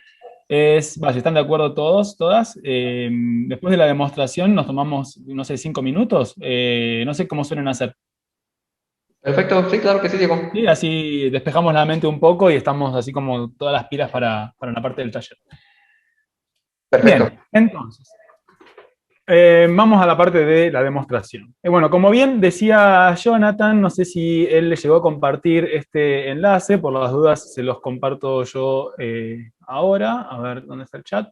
es, si están de acuerdo todos, todas, después de la demostración nos tomamos, no sé, 5 minutos. No sé cómo suelen hacer. Perfecto, sí, claro que sí, Diego. ¿Sí? Así despejamos la mente un poco y estamos así como todas las pilas para la parte del taller. Perfecto. Bien, entonces, vamos a la parte de la demostración. Bueno, como bien decía Jonathan, no sé si él le llegó a compartir este enlace, por las dudas se los comparto yo ahora. A ver, ¿dónde está el chat?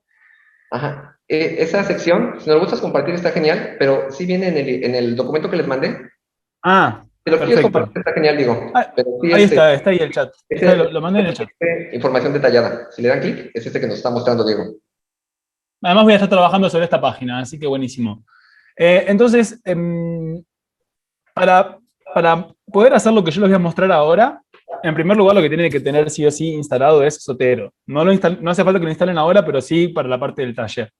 Ajá. Esa sección, si nos gustas compartir, está genial, pero sí viene en el documento que les mandé. Ah, Si lo quieres perfecto. compartir, está genial, Diego. Pero sí, Ahí está ahí el chat. Lo mandé en el chat. Información detallada. Si le dan clic, es este que nos está mostrando Diego. Además voy a estar trabajando sobre esta página, así que buenísimo. Entonces, para poder hacer lo que yo les voy a mostrar ahora, en primer lugar lo que tiene que tener sí o sí instalado es Zotero. No hace falta que lo instalen ahora, pero sí para la parte del taller.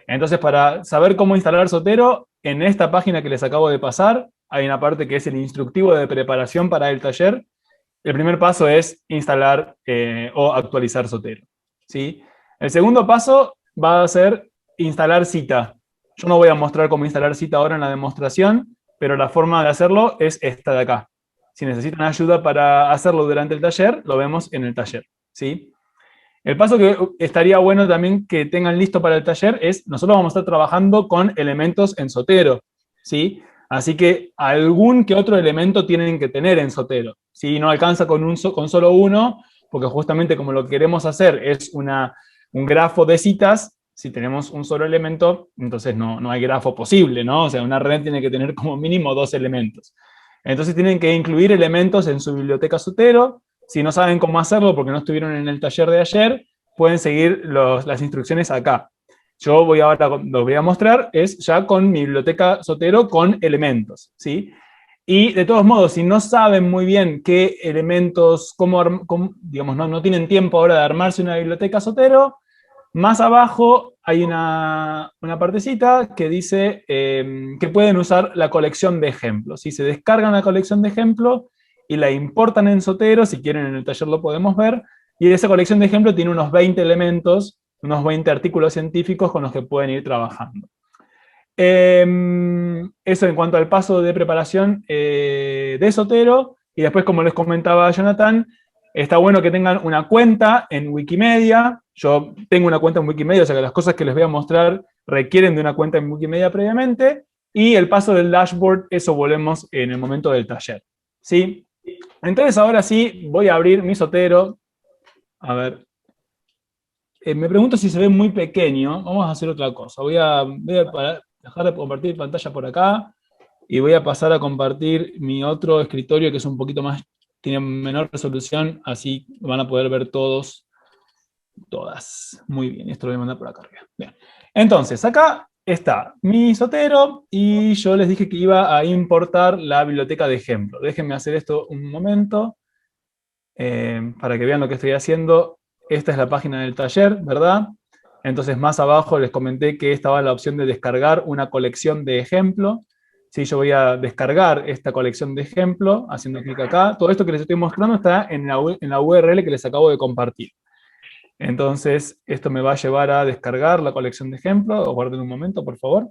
Entonces, para saber cómo instalar Zotero, en esta página que les acabo de pasar, hay una parte que es el instructivo de preparación para el taller. El primer paso es instalar o actualizar Zotero, ¿sí? El segundo paso va a ser instalar Cita. Yo no voy a mostrar cómo instalar Cita ahora en la demostración, pero la forma de hacerlo es esta de acá. Si necesitan ayuda para hacerlo durante el taller, lo vemos en el taller, ¿sí? El paso que estaría bueno también que tengan listo para el taller es, nosotros vamos a estar trabajando con elementos en Zotero, ¿sí? Así que algún que otro elemento tienen que tener en Zotero. Si no alcanza con solo uno, porque justamente como lo que queremos hacer es un grafo de citas, si tenemos un solo elemento, entonces no hay grafo posible, ¿no? O sea, una red tiene que tener como mínimo 2 elementos. Entonces tienen que incluir elementos en su biblioteca Zotero. Si no saben cómo hacerlo porque no estuvieron en el taller de ayer, pueden seguir las instrucciones acá. Yo ahora lo voy a mostrar, es ya con mi biblioteca Zotero con elementos, ¿sí? Y de todos modos, si no saben muy bien qué elementos, digamos, no tienen tiempo ahora de armarse una biblioteca Zotero, más abajo hay una partecita que dice que pueden usar la colección de ejemplos. Si se descargan la colección de ejemplos y la importan en Zotero, si quieren en el taller lo podemos ver, y esa colección de ejemplos tiene unos 20 elementos, unos 20 artículos científicos con los que pueden ir trabajando. Eso en cuanto al paso de preparación de Zotero, y después, como les comentaba Jonathan, está bueno que tengan una cuenta en Wikimedia. Yo tengo una cuenta en Wikimedia, o sea que las cosas que les voy a mostrar requieren de una cuenta en Wikimedia previamente, y el paso del dashboard, eso volvemos en el momento del taller, ¿sí? Entonces ahora sí, voy a abrir mi Zotero. A ver. Me pregunto si se ve muy pequeño. Vamos a hacer otra cosa. Voy a dejar de compartir pantalla por acá y voy a pasar a compartir mi otro escritorio que es un poquito más, tiene menor resolución, así van a poder ver todos, todas. Muy bien, esto lo voy a mandar por acá arriba. Bien. Entonces, acá está mi Zotero y yo les dije que iba a importar la biblioteca de ejemplo. Déjenme hacer esto un momento para que vean lo que estoy haciendo esta es la página del taller, ¿verdad? Entonces más abajo les comenté que estaba la opción de descargar una colección de ejemplo. Sí, yo voy a descargar esta colección de ejemplo haciendo clic acá. Todo esto que les estoy mostrando está en la URL que les acabo de compartir. Entonces, esto me va a llevar a descargar la colección de ejemplos. Guarden un momento, por favor.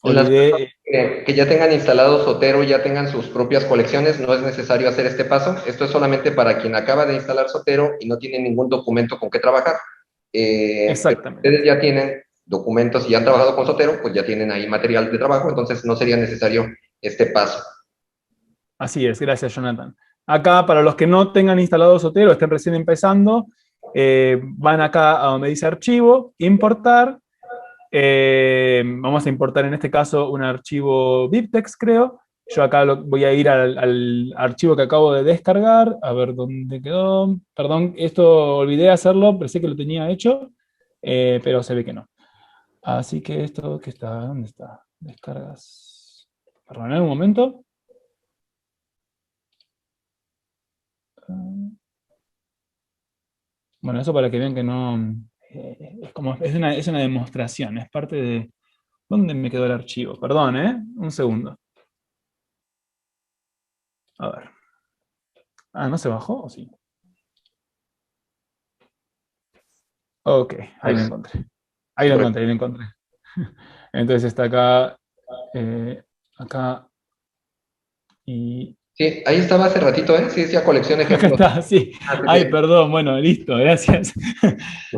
Las personas que ya tengan instalado Zotero, ya tengan sus propias colecciones, no es necesario hacer este paso. Esto es solamente para quien acaba de instalar Zotero y no tiene ningún documento con que trabajar. Exactamente. Ustedes ya tienen documentos y ya han trabajado con Zotero, pues ya tienen ahí material de trabajo, entonces no sería necesario este paso. Así es, gracias, Jonathan. Acá, para los que no tengan instalado Zotero, estén recién empezando, van acá a donde dice archivo, importar. Vamos a importar en este caso un archivo BibTeX, creo. Yo acá voy a ir al archivo que acabo de descargar, a ver dónde quedó. Perdón, esto olvidé hacerlo, pensé que lo tenía hecho, pero se ve que no. Así que esto, ¿qué está? ¿Dónde está? Descargas. Perdón, un momento. Bueno, eso para que vean que no... es una demostración, es parte de... ¿Dónde me quedó el archivo? Perdón, un segundo. A ver. Ah, ¿no se bajó o sí? Ok, ahí lo encontré. Ahí lo encontré. Entonces está acá, acá y... Sí, ahí estaba hace ratito, ¿eh? Sí, decía colección de ejemplos. Acá está, sí. Ay, perdón, bueno, listo, gracias.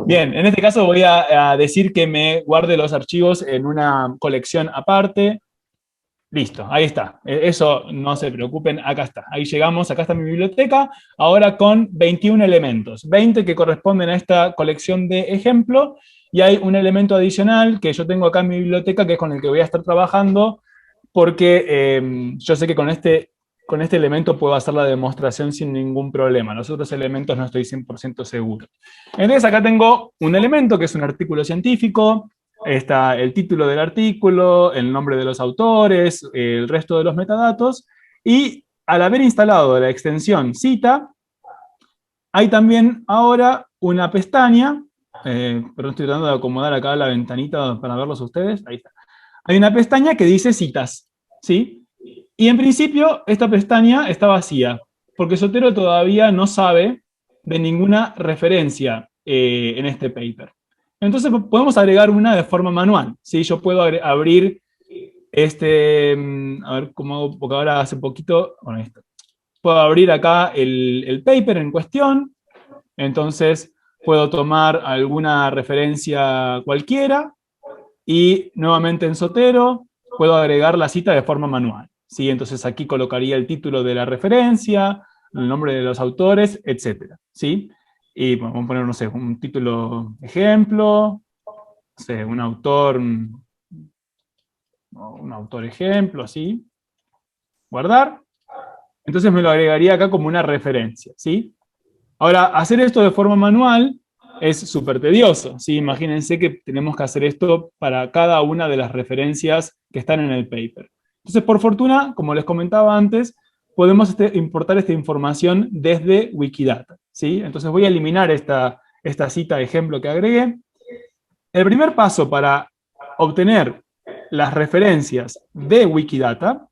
Bien, en este caso voy a decir que me guarde los archivos en una colección aparte. Listo, ahí está. Eso no se preocupen, acá está. Ahí llegamos, acá está mi biblioteca, ahora con 21 elementos. 20 que corresponden a esta colección de ejemplo, y hay un elemento adicional que yo tengo acá en mi biblioteca, que es con el que voy a estar trabajando, porque yo sé que con este elemento puedo hacer la demostración sin ningún problema. Los otros elementos no estoy 100% seguro. Entonces acá tengo un elemento que es un artículo científico. Está el título del artículo, el nombre de los autores, el resto de los metadatos, y al haber instalado la extensión cita, hay también ahora una pestaña, pero estoy tratando de acomodar acá la ventanita para verlos a ustedes, ahí está. Hay una pestaña que dice citas, ¿sí? Y en principio esta pestaña está vacía, porque Zotero todavía no sabe de ninguna referencia en este paper. Entonces podemos agregar una de forma manual, ¿sí? Yo puedo abrir a ver cómo hago, porque ahora hace poquito, bueno, esto. Puedo abrir acá el paper en cuestión, entonces puedo tomar alguna referencia cualquiera, y nuevamente en Zotero puedo agregar la cita de forma manual, ¿sí? Entonces aquí colocaría el título de la referencia, el nombre de los autores, etcétera, ¿sí? Y bueno, vamos a poner, no sé, un título ejemplo, no sé, un autor ejemplo, así. Guardar. Entonces me lo agregaría acá como una referencia, ¿sí? Ahora, hacer esto de forma manual es súper tedioso, ¿sí? Imagínense que tenemos que hacer esto para cada una de las referencias que están en el paper. Entonces, por fortuna, como les comentaba antes, podemos importar esta información desde Wikidata, ¿sí? Entonces voy a eliminar esta cita de ejemplo que agregué. El primer paso para obtener las referencias de Wikidata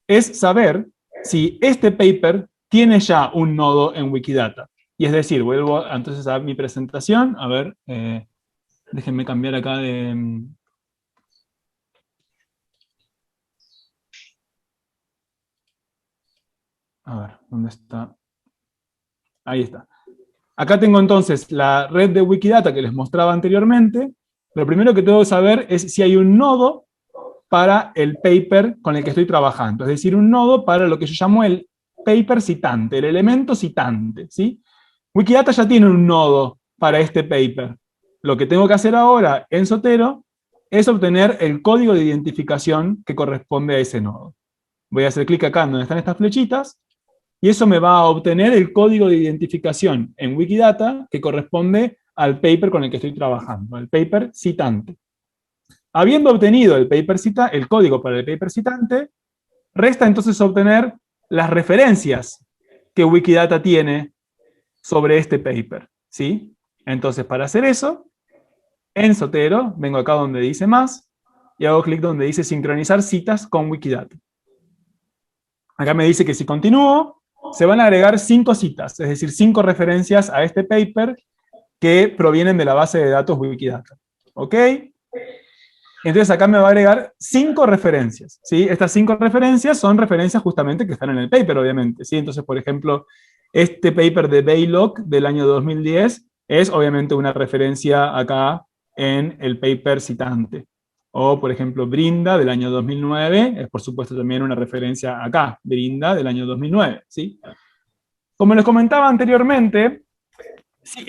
es saber si este paper tiene ya un nodo en Wikidata. Y es decir, vuelvo entonces a mi presentación, a ver, déjenme cambiar acá de... A ver, ¿dónde está? Ahí está. Acá tengo entonces la red de Wikidata que les mostraba anteriormente. Lo primero que tengo que saber es si hay un nodo para el paper con el que estoy trabajando. Es decir, un nodo para lo que yo llamo el paper citante, el elemento citante, ¿sí? Wikidata ya tiene un nodo para este paper. Lo que tengo que hacer ahora en Zotero es obtener el código de identificación que corresponde a ese nodo. Voy a hacer clic acá donde están estas flechitas, y eso me va a obtener el código de identificación en Wikidata que corresponde al paper con el que estoy trabajando, el paper citante. Habiendo obtenido el código para el paper citante, resta entonces obtener las referencias que Wikidata tiene sobre este paper, ¿sí? Entonces, para hacer eso, en Zotero, vengo acá donde dice más, y hago clic donde dice sincronizar citas con Wikidata. Acá me dice que si continúo, se van a agregar 5 citas, es decir, 5 referencias a este paper que provienen de la base de datos Wikidata. ¿Ok? Entonces acá me va a agregar 5 referencias, ¿sí? Estas 5 referencias son referencias justamente que están en el paper, obviamente, ¿sí? Entonces, por ejemplo, este paper de Baylock del año 2010 es obviamente una referencia acá en el paper citante. O, por ejemplo, Brinda del año 2009 es, por supuesto, también una referencia acá, Brinda del año 2009, ¿sí? Como les comentaba anteriormente, sí,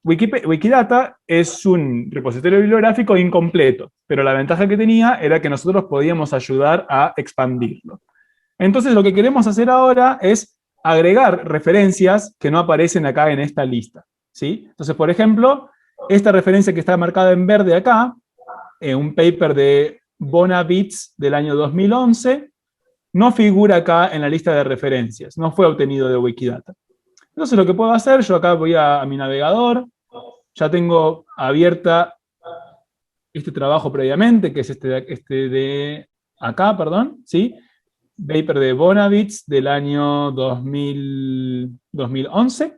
Wikidata es un repositorio bibliográfico incompleto, pero la ventaja que tenía era que nosotros podíamos ayudar a expandirlo. Entonces lo que queremos hacer ahora es agregar referencias que no aparecen acá en esta lista, ¿sí? Entonces, por ejemplo, esta referencia que está marcada en verde acá, un paper de Bonavitz del año 2011, no figura acá en la lista de referencias, no fue obtenido de Wikidata. Entonces lo que puedo hacer, yo acá voy a mi navegador, ya tengo abierta este trabajo previamente, que es este de acá, perdón, ¿sí? Paper de Bonavitz del año 2011.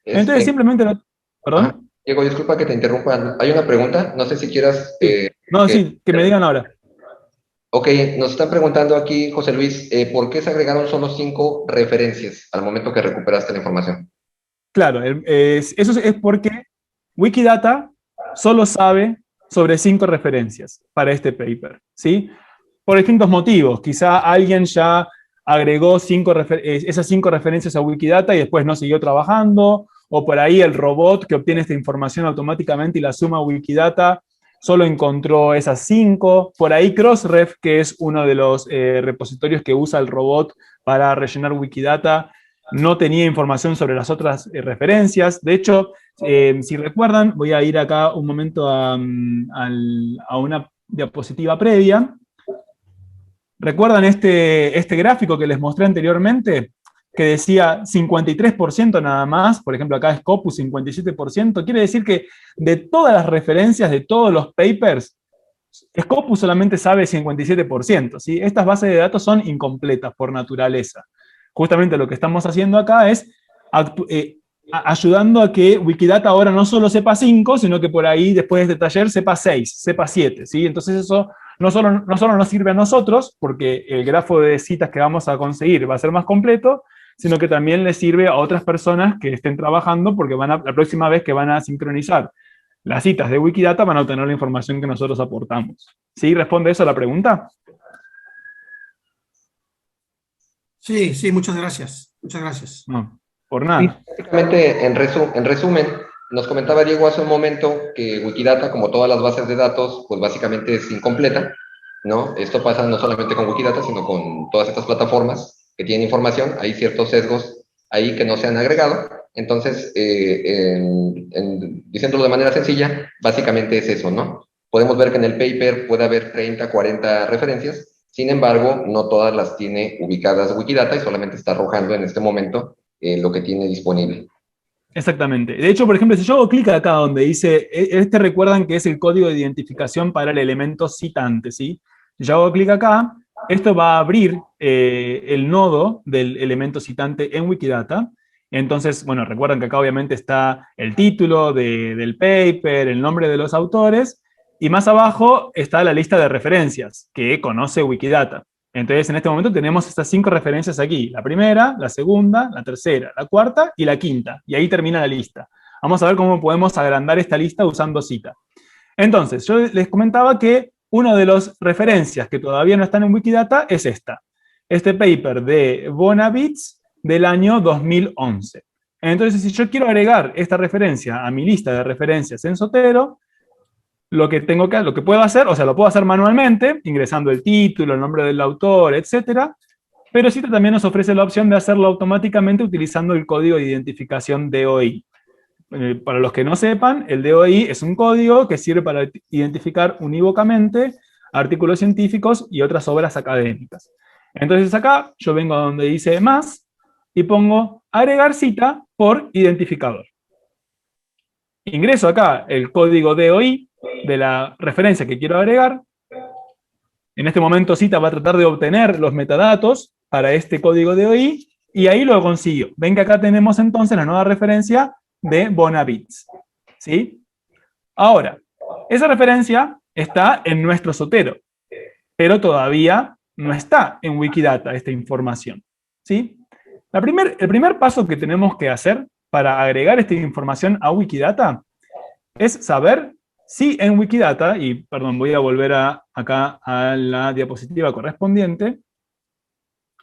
Entonces simplemente, Ajá. perdón. Diego, disculpa que te interrumpa. Hay una pregunta, no sé si quieras... Sí. No, sí, que me digan ahora. Ok, nos están preguntando aquí, José Luis, ¿por qué se agregaron solo 5 referencias al momento que recuperaste la información? Claro, eso es porque Wikidata solo sabe sobre 5 referencias para este paper, ¿sí? Por distintos motivos. Quizá alguien ya agregó esas 5 referencias a Wikidata y después no siguió trabajando, o por ahí el robot que obtiene esta información automáticamente y la suma a Wikidata solo encontró esas 5. Por ahí Crossref, que es uno de los repositorios que usa el robot para rellenar Wikidata, no tenía información sobre las otras referencias. De hecho, si recuerdan, voy a ir acá un momento a una diapositiva previa. ¿Recuerdan este gráfico que les mostré anteriormente? Que decía 53% nada más, por ejemplo acá Scopus 57%, quiere decir que de todas las referencias de todos los papers, Scopus solamente sabe 57%, ¿sí? Estas bases de datos son incompletas por naturaleza. Justamente lo que estamos haciendo acá es ayudando a que Wikidata ahora no solo sepa 5, sino que por ahí después de este taller sepa 6, sepa 7, ¿sí? Entonces eso no solo nos sirve a nosotros, porque el grafo de citas que vamos a conseguir va a ser más completo, sino que también le sirve a otras personas que estén trabajando, porque la próxima vez que van a sincronizar las citas de Wikidata van a obtener la información que nosotros aportamos. ¿Sí? ¿Responde eso a la pregunta? Sí, sí, muchas gracias. Muchas gracias. No, por Sí, nada. básicamente, en resumen, nos comentaba Diego hace un momento que Wikidata, como todas las bases de datos, pues básicamente es incompleta, ¿no? Esto pasa no solamente con Wikidata, sino con todas estas plataformas que tienen información. Hay ciertos sesgos ahí que no se han agregado. Entonces, diciéndolo de manera sencilla, básicamente es eso, ¿no? Podemos ver que en el paper puede haber 30, 40 referencias. Sin embargo, no todas las tiene ubicadas Wikidata y solamente está arrojando en este momento lo que tiene disponible. Exactamente. De hecho, por ejemplo, si yo hago clic acá donde dice, recuerdan que es el código de identificación para el elemento citante, ¿sí? Si yo hago clic acá, esto va a abrir el nodo del elemento citante en Wikidata. Entonces, bueno, recuerdan que acá obviamente está el título del paper, el nombre de los autores, y más abajo está la lista de referencias que conoce Wikidata. Entonces, en este momento tenemos estas 5 referencias aquí. La primera, la segunda, la tercera, la cuarta y la quinta. Y ahí termina la lista. Vamos a ver cómo podemos agrandar esta lista usando cita. Entonces, yo les comentaba que una de las referencias que todavía no están en Wikidata es esta. Este paper de Bonavitz del año 2011. Entonces, si yo quiero agregar esta referencia a mi lista de referencias en Zotero, lo que puedo hacer, o sea, lo puedo hacer manualmente, ingresando el título, el nombre del autor, etcétera, pero Cita también nos ofrece la opción de hacerlo automáticamente utilizando el código de identificación DOI. Para los que no sepan, el DOI es un código que sirve para identificar unívocamente artículos científicos y otras obras académicas. Entonces acá yo vengo a donde dice más y pongo agregar cita por identificador. ingreso acá el código DOI de la referencia que quiero agregar. En este momento Cita va a tratar de obtener los metadatos para este código DOI, y ahí lo consiguió. Ven que acá tenemos entonces la nueva referencia de Bonabits, ¿sí? Ahora, esa referencia está en nuestro Zotero, pero todavía no está en Wikidata esta información, ¿sí? El primer paso que tenemos que hacer para agregar esta información a Wikidata es saber si en Wikidata, y perdón, voy a volver acá a la diapositiva correspondiente.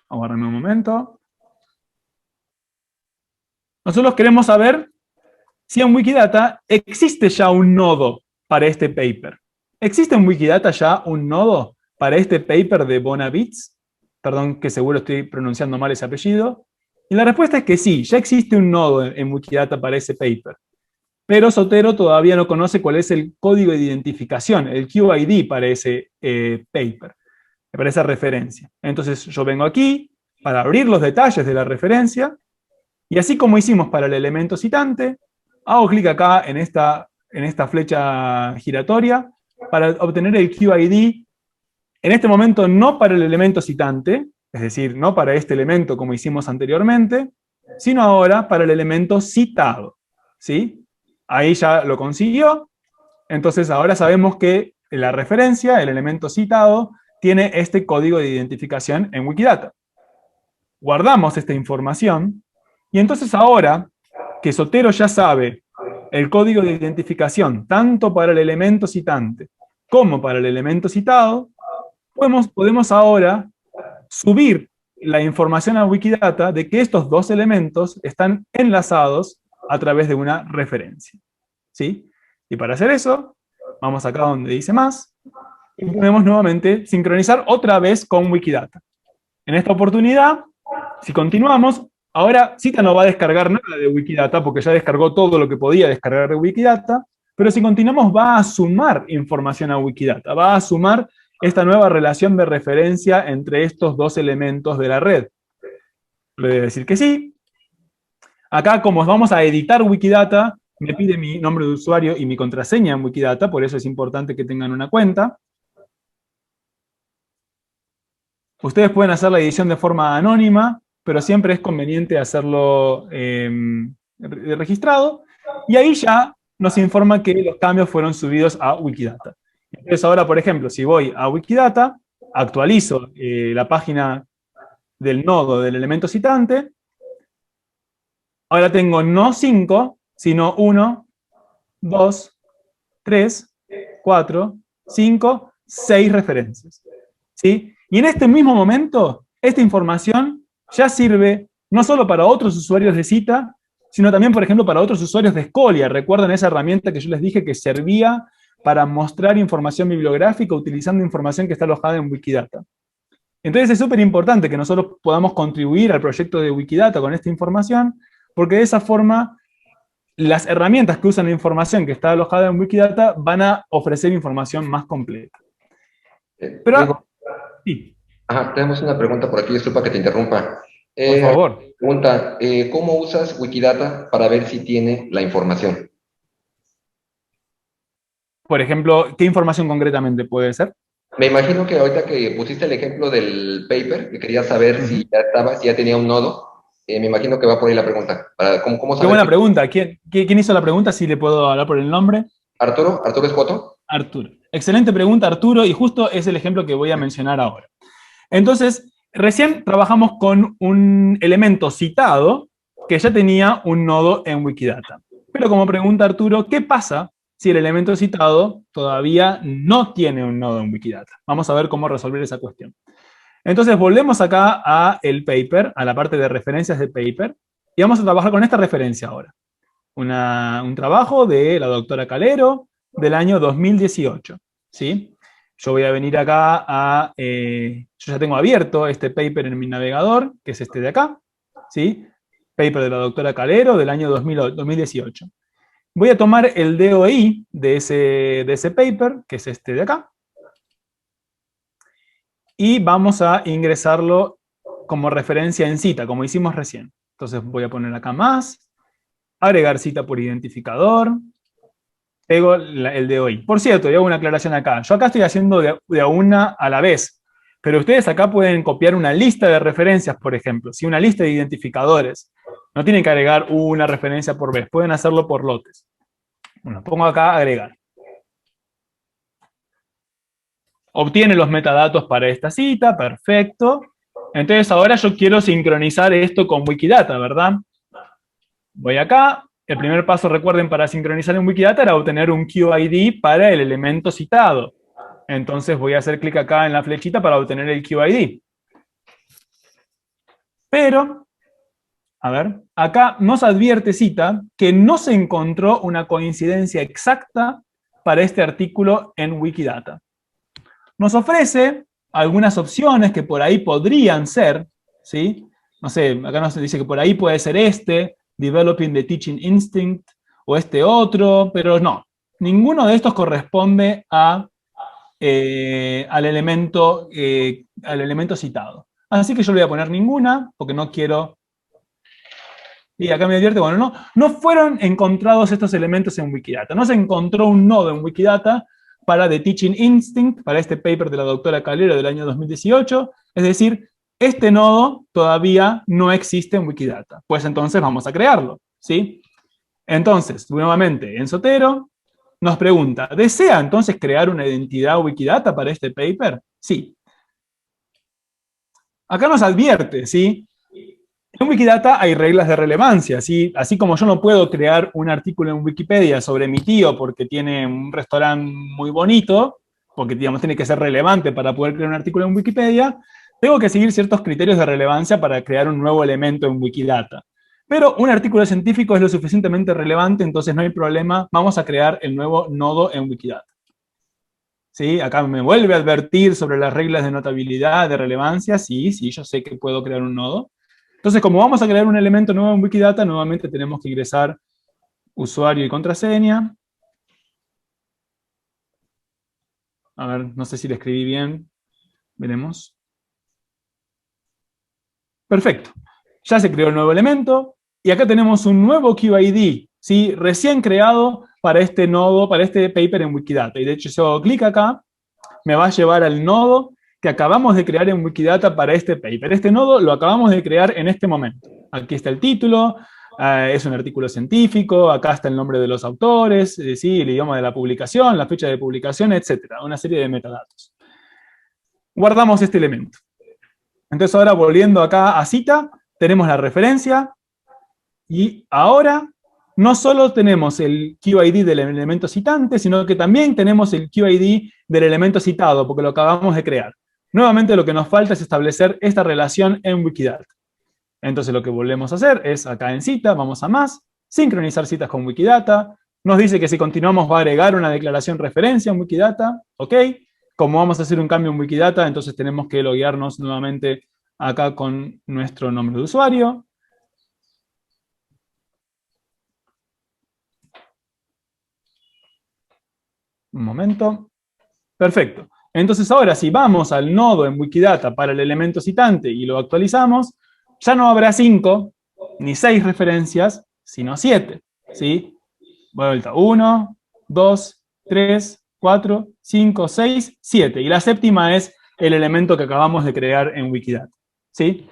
Aguárdenme un momento. Nosotros queremos saber si en Wikidata existe ya un nodo para este paper. ¿Existe en Wikidata ya un nodo para este paper de Bonabits? Perdón, que seguro estoy pronunciando mal ese apellido. Y la respuesta es que sí, ya existe un nodo en Wikidata para ese paper. Pero Zotero todavía no conoce cuál es el código de identificación, el QID para ese paper, para esa referencia. Entonces yo vengo aquí para abrir los detalles de la referencia, y así como hicimos para el elemento citante, hago clic acá en esta flecha giratoria para obtener el QID, en este momento no para el elemento citante, es decir, no para este elemento como hicimos anteriormente, sino ahora para el elemento citado, ¿sí? Ahí ya lo consiguió, entonces ahora sabemos que la referencia, el elemento citado, tiene este código de identificación en Wikidata. Guardamos esta información, y entonces ahora que Zotero ya sabe el código de identificación, tanto para el elemento citante como para el elemento citado, podemos ahora subir la información a Wikidata de que estos dos elementos están enlazados a través de una referencia, ¿sí? Y para hacer eso, vamos acá donde dice más, y podemos nuevamente sincronizar otra vez con Wikidata. En esta oportunidad, si continuamos, ahora Cita no va a descargar nada de Wikidata, porque ya descargó todo lo que podía descargar de Wikidata, pero si continuamos va a sumar información a Wikidata, va a sumar esta nueva relación de referencia entre estos dos elementos de la red. Le voy a decir que sí. Acá, como vamos a editar Wikidata, me pide mi nombre de usuario y mi contraseña en Wikidata, por eso es importante que tengan una cuenta. Ustedes pueden hacer la edición de forma anónima, pero siempre es conveniente hacerlo registrado, y ahí ya nos informa que los cambios fueron subidos a Wikidata. Entonces ahora, por ejemplo, si voy a Wikidata, actualizo la página del nodo del elemento citante, ahora tengo no 5, sino 1, 2, 3, 4, 5, 6 referencias, ¿sí? Y en este mismo momento, esta información ya sirve no solo para otros usuarios de Cita, sino también, por ejemplo, para otros usuarios de Scholia. ¿Recuerdan esa herramienta que yo les dije que servía para mostrar información bibliográfica utilizando información que está alojada en Wikidata? Entonces es súper importante que nosotros podamos contribuir al proyecto de Wikidata con esta información, porque de esa forma las herramientas que usan la información que está alojada en Wikidata van a ofrecer información más completa. Pero, Diego, sí, ajá, tenemos una pregunta por aquí, disculpa que te interrumpa. por favor. Pregunta, ¿cómo usas Wikidata para ver si tiene la información? Por ejemplo, ¿qué información concretamente puede ser? Me imagino que ahorita que pusiste el ejemplo del paper, que querías saber si ya estaba, si ya tenía un nodo, me imagino que va por ahí la pregunta. ¿Cómo Qué saber buena pregunta. ¿Quién hizo la pregunta? Si le puedo hablar por el nombre. ¿Arturo Escoto? Arturo. Excelente pregunta, Arturo, y justo es el ejemplo que voy a mencionar ahora. Entonces, recién trabajamos con un elemento citado que ya tenía un nodo en Wikidata. Pero como pregunta Arturo, ¿qué pasa si el elemento citado todavía no tiene un nodo en Wikidata? Vamos a ver cómo resolver esa cuestión. Entonces volvemos acá a el paper, a la parte de referencias del paper, y vamos a trabajar con esta referencia ahora. Un trabajo de la doctora Calero del año 2018, ¿sí? Yo voy a venir acá yo ya tengo abierto este paper en mi navegador, que es este de acá, ¿sí? Paper de la doctora Calero del año 2018. Voy a tomar el DOI de ese paper, que es este de acá, y vamos a ingresarlo como referencia en cita, como hicimos recién. Entonces voy a poner acá más, agregar cita por identificador, pego el de hoy. Por cierto, y hago una aclaración acá. Yo acá estoy haciendo de a una a la vez, pero ustedes acá pueden copiar una lista de referencias, por ejemplo, ¿sí? Una lista de identificadores. No tienen que agregar una referencia por vez, pueden hacerlo por lotes. Bueno, pongo acá agregar. Obtiene los metadatos para esta cita, perfecto. Entonces ahora yo quiero sincronizar esto con Wikidata, ¿verdad? Voy acá. El primer paso, recuerden, para sincronizar en Wikidata era obtener un QID para el elemento citado. Entonces voy a hacer clic acá en la flechita para obtener el QID. Pero, a ver, acá nos advierte Cita que no se encontró una coincidencia exacta para este artículo en Wikidata. Nos ofrece algunas opciones que por ahí podrían ser, ¿sí? No sé, acá nos dice que por ahí puede ser este, Developing the Teaching Instinct, o este otro, pero no. Ninguno de estos corresponde al elemento citado. Así que yo le voy a poner ninguna, porque no quiero... Y acá me advierte, bueno, no fueron encontrados estos elementos en Wikidata. No se encontró un nodo en Wikidata para The Teaching Instinct, para este paper de la doctora Calero del año 2018. Es decir, este nodo todavía no existe en Wikidata. Pues entonces vamos a crearlo, ¿sí? Entonces, nuevamente, en Zotero nos pregunta, ¿desea entonces crear una identidad Wikidata para este paper? Sí. Acá nos advierte, ¿sí? En Wikidata hay reglas de relevancia, ¿sí? Así como yo no puedo crear un artículo en Wikipedia sobre mi tío porque tiene un restaurante muy bonito, porque digamos tiene que ser relevante para poder crear un artículo en Wikipedia, tengo que seguir ciertos criterios de relevancia para crear un nuevo elemento en Wikidata. Pero un artículo científico es lo suficientemente relevante, entonces no hay problema, vamos a crear el nuevo nodo en Wikidata. ¿Sí? Acá me vuelve a advertir sobre las reglas de notabilidad, de relevancia, sí, yo sé que puedo crear un nodo. Entonces, como vamos a crear un elemento nuevo en Wikidata, nuevamente tenemos que ingresar usuario y contraseña. A ver, no sé si le escribí bien. Veremos. Perfecto. Ya se creó el nuevo elemento, y acá tenemos un nuevo QID, ¿sí? Recién creado para este nodo, para este paper en Wikidata. Y de hecho, si hago clic acá, me va a llevar al nodo que acabamos de crear en Wikidata para este paper. Este nodo lo acabamos de crear en este momento. Aquí está el título, es un artículo científico, acá está el nombre de los autores, ¿sí? El idioma de la publicación, la fecha de publicación, etcétera. Una serie de metadatos. Guardamos este elemento. Entonces ahora, volviendo acá a cita, tenemos la referencia, y ahora no solo tenemos el QID del elemento citante, sino que también tenemos el QID del elemento citado, porque lo acabamos de crear. Nuevamente lo que nos falta es establecer esta relación en Wikidata. Entonces lo que volvemos a hacer es, acá en cita, vamos a más, sincronizar citas con Wikidata, nos dice que si continuamos va a agregar una declaración referencia en Wikidata, ok. Como vamos a hacer un cambio en Wikidata, entonces tenemos que loguearnos nuevamente acá con nuestro nombre de usuario. Un momento. Perfecto. Entonces ahora si vamos al nodo en Wikidata para el elemento citante y lo actualizamos, ya no habrá 5 ni 6 referencias, sino 7. ¿Sí? Voy de vuelta. 1, 2, 3, 4, 5, 6, 7. Y la séptima es el elemento que acabamos de crear en Wikidata. ¿Sí?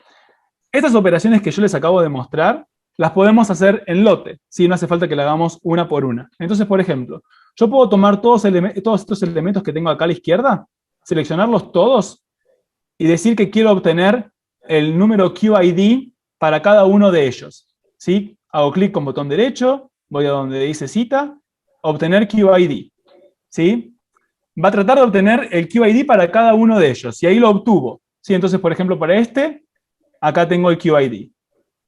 Estas operaciones que yo les acabo de mostrar, las podemos hacer en lote, ¿sí? No hace falta que la hagamos una por una. Entonces, por ejemplo, yo puedo tomar todos estos elementos que tengo acá a la izquierda, seleccionarlos todos, y decir que quiero obtener el número QID para cada uno de ellos. ¿Sí? Hago clic con botón derecho, voy a donde dice cita, obtener QID. ¿Sí? Va a tratar de obtener el QID para cada uno de ellos, y ahí lo obtuvo. ¿Sí? Entonces, por ejemplo, para este, acá tengo el QID.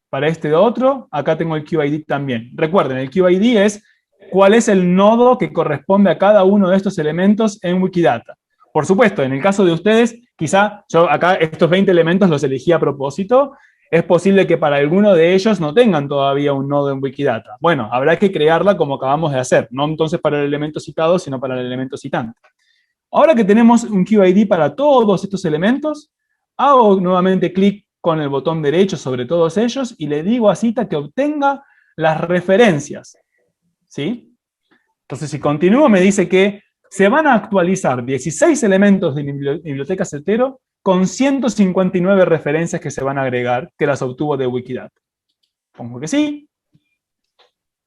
Para este de otro, acá tengo el QID también. Recuerden, el QID es cuál es el nodo que corresponde a cada uno de estos elementos en Wikidata. Por supuesto, en el caso de ustedes, quizá yo acá estos 20 elementos los elegí a propósito. Es posible que para alguno de ellos no tengan todavía un nodo en Wikidata. Bueno, habrá que crearla como acabamos de hacer. No entonces para el elemento citado, sino para el elemento citante. Ahora que tenemos un QID para todos estos elementos, hago nuevamente clic con el botón derecho sobre todos ellos y le digo a Cita que obtenga las referencias. ¿Sí? Entonces, si continúo, me dice que se van a actualizar 16 elementos de mi biblioteca Zotero con 159 referencias que se van a agregar, que las obtuvo de Wikidata. Pongo que sí.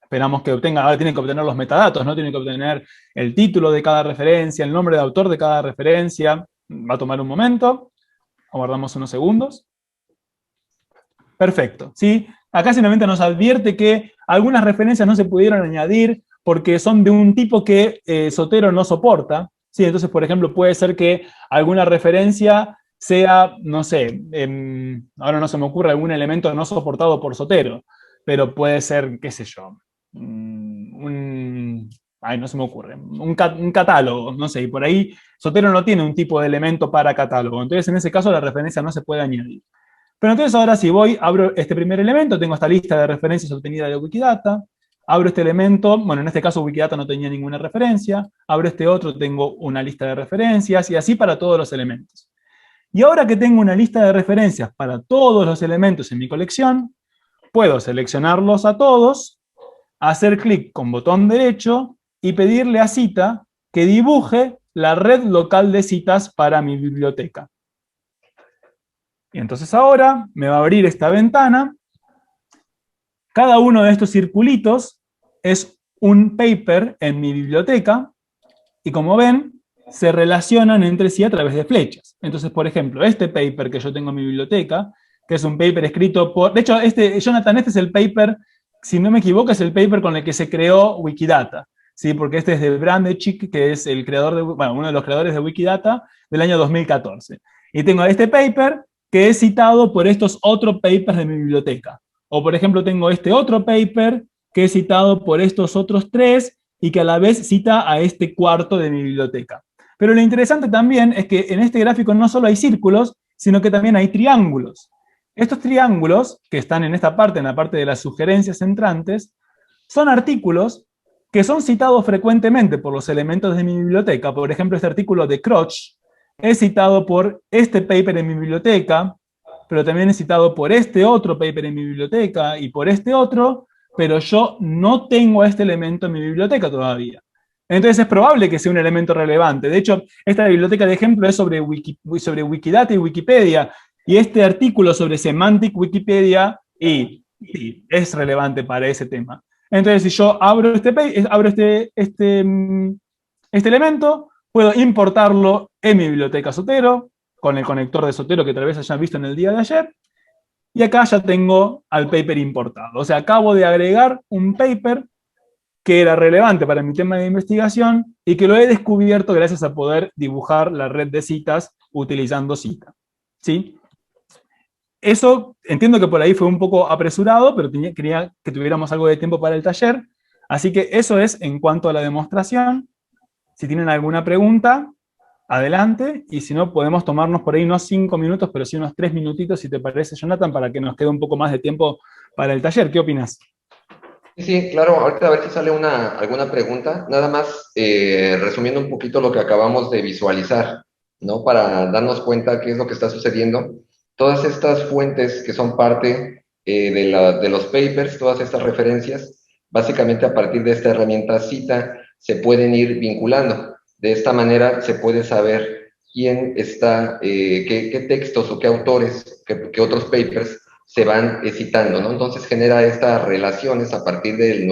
Esperamos que obtenga, ahora tienen que obtener los metadatos, ¿no? Tienen que obtener el título de cada referencia, el nombre de autor de cada referencia. Va a tomar un momento. Aguardamos unos segundos. Perfecto, ¿sí? Acá simplemente nos advierte que algunas referencias no se pudieron añadir porque son de un tipo que Zotero no soporta, ¿sí? Entonces, por ejemplo, puede ser que alguna referencia sea, no sé, ahora no se me ocurre algún elemento no soportado por Zotero, pero puede ser, qué sé yo, no se me ocurre, un catálogo, no sé, y por ahí Zotero no tiene un tipo de elemento para catálogo, entonces en ese caso la referencia no se puede añadir. Pero entonces ahora si voy, abro este primer elemento, tengo esta lista de referencias obtenida de Wikidata, abro este elemento, bueno, en este caso Wikidata no tenía ninguna referencia, abro este otro, tengo una lista de referencias, y así para todos los elementos. Y ahora que tengo una lista de referencias para todos los elementos en mi colección, puedo seleccionarlos a todos, hacer clic con botón derecho y pedirle a Cita que dibuje la red local de citas para mi biblioteca. Y entonces ahora me va a abrir esta ventana. Cada uno de estos circulitos es un paper en mi biblioteca, y como ven, se relacionan entre sí a través de flechas. Entonces, por ejemplo, este paper que yo tengo en mi biblioteca, que es un paper escrito por... De hecho, Jonathan, este es el paper, si no me equivoco, es el paper con el que se creó Wikidata, ¿sí? Porque este es de Brandechik, que es el creador de, bueno, uno de los creadores de Wikidata del año 2014. Y tengo este paper que es citado por estos otros papers de mi biblioteca. O, por ejemplo, tengo este otro paper que es citado por estos otros tres y que a la vez cita a este cuarto de mi biblioteca. Pero lo interesante también es que en este gráfico no solo hay círculos, sino que también hay triángulos. Estos triángulos, que están en esta parte, en la parte de las sugerencias entrantes, son artículos que son citados frecuentemente por los elementos de mi biblioteca. Por ejemplo, este artículo de Crotch es citado por este paper en mi biblioteca, pero también es citado por este otro paper en mi biblioteca y por este otro, pero yo no tengo este elemento en mi biblioteca todavía. Entonces es probable que sea un elemento relevante. De hecho, esta biblioteca de ejemplo es sobre Wikidata y Wikipedia, y este artículo sobre Semantic Wikipedia es relevante para ese tema. Entonces, si yo abro este elemento, puedo importarlo en mi biblioteca Zotero, con el conector de Zotero que tal vez hayan visto en el día de ayer, y acá ya tengo al paper importado. O sea, acabo de agregar un paper que era relevante para mi tema de investigación y que lo he descubierto gracias a poder dibujar la red de citas utilizando Cita. ¿Sí? Eso, entiendo que por ahí fue un poco apresurado, pero quería que tuviéramos algo de tiempo para el taller. Así que eso es en cuanto a la demostración. Si tienen alguna pregunta, adelante, y si no, podemos tomarnos por ahí no 5 minutos, pero sí unos 3 minutitos, si te parece, Jonathan, para que nos quede un poco más de tiempo para el taller. ¿Qué opinas? Sí, claro, ahorita a ver si sale alguna pregunta, nada más resumiendo un poquito lo que acabamos de visualizar, ¿no? Para darnos cuenta qué es lo que está sucediendo. Todas estas fuentes que son parte de los papers, todas estas referencias, básicamente a partir de esta herramienta Cita, se pueden ir vinculando. De esta manera se puede saber quién está, qué textos o qué autores, qué otros papers se van citando, ¿no? Entonces genera estas relaciones a partir de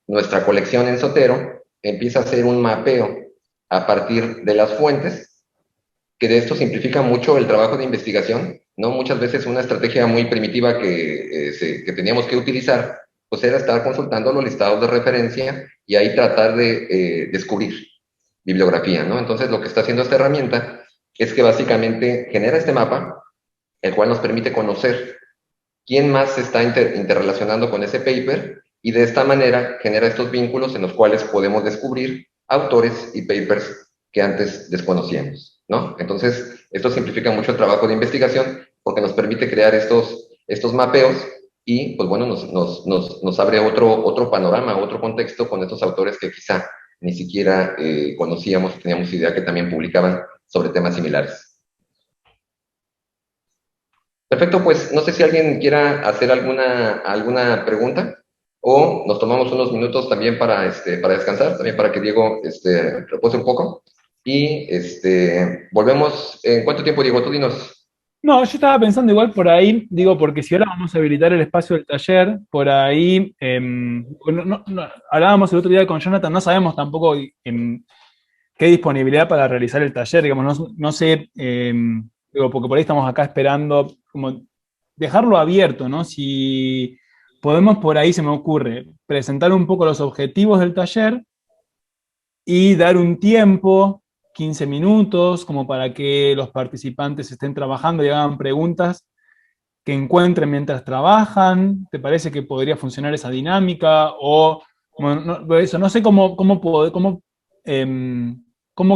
nuestra colección en Zotero, empieza a hacer un mapeo a partir de las fuentes, que de esto simplifica mucho el trabajo de investigación, ¿no? Muchas veces una estrategia muy primitiva que teníamos que utilizar, pues era estar consultando los listados de referencia y ahí tratar de descubrir bibliografía, ¿no? Entonces lo que está haciendo esta herramienta es que básicamente genera este mapa, el cual nos permite conocer quién más se está interrelacionando con ese paper, y de esta manera genera estos vínculos en los cuales podemos descubrir autores y papers que antes desconocíamos, ¿no? Entonces, esto simplifica mucho el trabajo de investigación porque nos permite crear estos mapeos y, pues bueno, nos abre otro panorama, otro contexto con estos autores que quizá ni siquiera conocíamos, teníamos idea que también publicaban sobre temas similares. Perfecto, pues no sé si alguien quiera hacer alguna pregunta o nos tomamos unos minutos también para descansar, también para que Diego repose un poco. Y volvemos. ¿En cuánto tiempo, Diego? Tú dinos. No, yo estaba pensando igual por ahí, digo, porque si ahora vamos a habilitar el espacio del taller, por ahí, hablábamos el otro día con Jonathan, no sabemos tampoco qué disponibilidad para realizar el taller, digamos, no sé, digo, porque por ahí estamos acá esperando, como dejarlo abierto, ¿no? Si podemos por ahí, se me ocurre, presentar un poco los objetivos del taller y dar un tiempo, 15 minutos, como para que los participantes estén trabajando y hagan preguntas que encuentren mientras trabajan. ¿Te parece que podría funcionar esa dinámica? O, bueno, eso, no sé cómo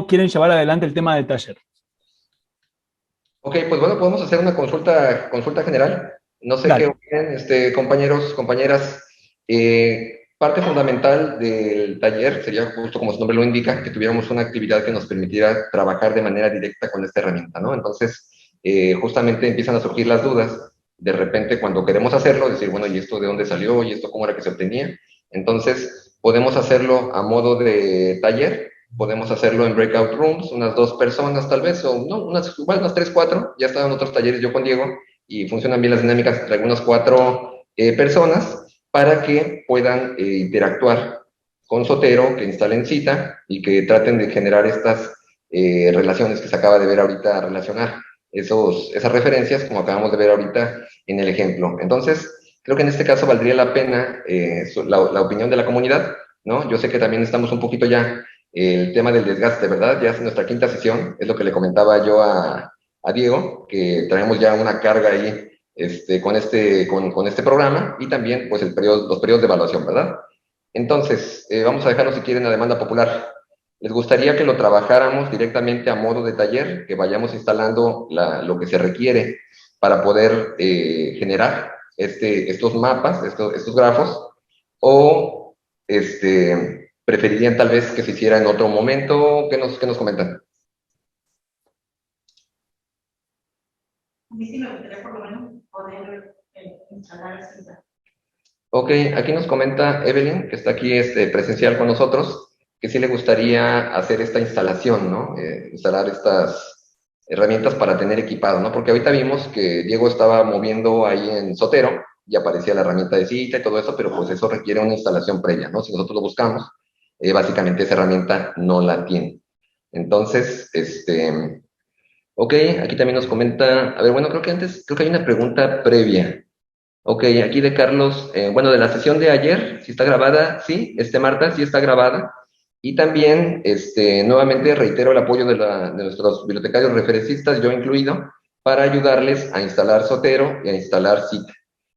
quieren llevar adelante el tema del taller. Ok, pues bueno, podemos hacer una consulta general. No sé qué Dale. opinan, compañeros, compañeras. Parte fundamental del taller sería justo como su nombre lo indica, que tuviéramos una actividad que nos permitiera trabajar de manera directa con esta herramienta, ¿no? Entonces, justamente empiezan a surgir las dudas. De repente, cuando queremos hacerlo, decir, bueno, ¿y esto de dónde salió? ¿Y esto cómo era que se obtenía? Entonces, podemos hacerlo a modo de taller. Podemos hacerlo en breakout rooms, unas 2 personas tal vez, o no, igual unas 3, 4. Ya estaban otros talleres yo con Diego y funcionan bien las dinámicas entre algunas 4 personas para que puedan interactuar con Zotero, que instalen cita y que traten de generar estas relaciones que se acaba de ver ahorita, relacionar esas referencias como acabamos de ver ahorita en el ejemplo. Entonces, creo que en este caso valdría la pena la opinión de la comunidad, ¿no? Yo sé que también estamos un poquito ya el tema del desgaste, ¿verdad? Ya es nuestra quinta sesión, es lo que le comentaba yo a Diego, que traemos ya una carga ahí con este programa y también pues los periodos de evaluación, ¿verdad? Entonces, vamos a dejarlo si quieren a demanda popular. ¿Les gustaría que lo trabajáramos directamente a modo de taller, que vayamos instalando lo que se requiere para poder generar estos mapas, estos grafos? ¿O preferirían tal vez que se hiciera en otro momento? ¿Qué nos comentan? A mí sí me gustaría por lo menos poder instalar cita. Ok, aquí nos comenta Evelyn, que está aquí presencial con nosotros, que sí le gustaría hacer esta instalación, ¿no? Instalar estas herramientas para tener equipado, ¿no? Porque ahorita vimos que Diego estaba moviendo ahí en Zotero y aparecía la herramienta de cita y todo eso, pero pues eso requiere una instalación previa, ¿no? Si nosotros lo buscamos, básicamente esa herramienta no la tiene. Entonces, ok, aquí también nos comenta, a ver, bueno, creo que hay una pregunta previa. Ok, aquí de Carlos, bueno, de la sesión de ayer, si está grabada, sí, Marta, sí está grabada. Y también, nuevamente reitero el apoyo de nuestros bibliotecarios referencistas, yo incluido, para ayudarles a instalar Zotero y a instalar Cita,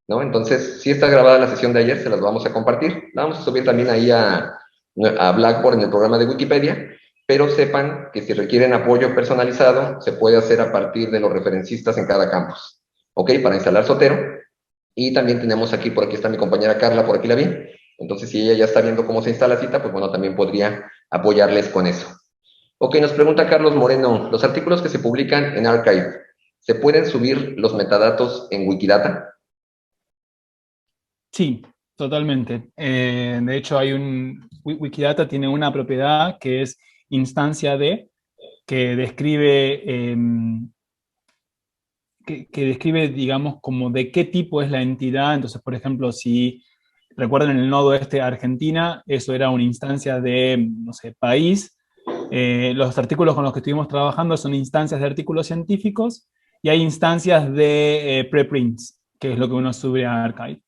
¿no? Entonces, sí está grabada la sesión de ayer, se las vamos a compartir. La vamos a subir también ahí a Blackboard en el programa de Wikipedia, pero sepan que si requieren apoyo personalizado, se puede hacer a partir de los referencistas en cada campus, ¿ok? Para instalar Zotero. Y también tenemos aquí, por aquí está mi compañera Carla, por aquí la vi. Entonces, si ella ya está viendo cómo se instala Cita, pues bueno, también podría apoyarles con eso. Ok, nos pregunta Carlos Moreno, ¿los artículos que se publican en Archive, se pueden subir los metadatos en Wikidata? Sí, totalmente. De hecho, Wikidata tiene una propiedad que es instancia de, que describe, digamos, como de qué tipo es la entidad. Entonces, por ejemplo, si recuerdan el nodo Argentina, eso era una instancia de, no sé, país. Los artículos con los que estuvimos trabajando son instancias de artículos científicos y hay instancias de preprints, que es lo que uno sube a Archive.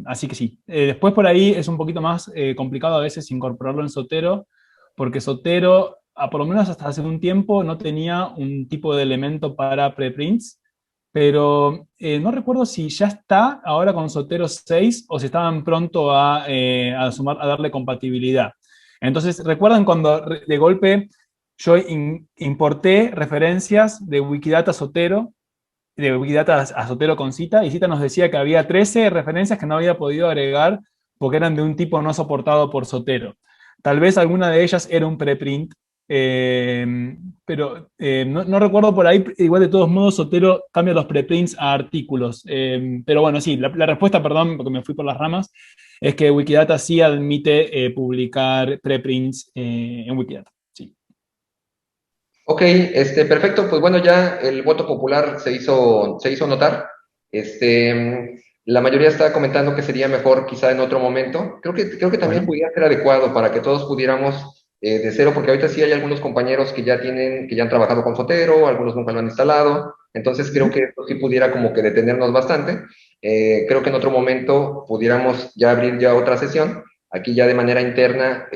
Así que sí. Después por ahí es un poquito más complicado a veces incorporarlo en Zotero, porque Zotero, por lo menos hasta hace un tiempo, no tenía un tipo de elemento para preprints, pero no recuerdo si ya está ahora con Zotero 6 o si estaban pronto a darle compatibilidad. Entonces, ¿recuerdan cuando de golpe yo importé referencias de Wikidata Zotero, de Wikidata a Zotero con Cita, y Cita nos decía que había 13 referencias que no había podido agregar porque eran de un tipo no soportado por Zotero? Tal vez alguna de ellas era un preprint no recuerdo por ahí, igual de todos modos Zotero cambia los preprints a artículos. Pero bueno, sí, la respuesta, perdón, porque me fui por las ramas, es que Wikidata sí admite publicar preprints en Wikidata. Sí. Ok, perfecto. Pues bueno, ya el voto popular se hizo notar. La mayoría está comentando que sería mejor quizá en otro momento. Creo que también Bueno, pudiera ser adecuado para que todos pudiéramos de cero, porque ahorita sí hay algunos compañeros que que ya han trabajado con Zotero, algunos nunca lo han instalado. Entonces creo que esto sí pudiera como que detenernos bastante. Creo que en otro momento pudiéramos ya abrir ya otra sesión, aquí ya de manera interna,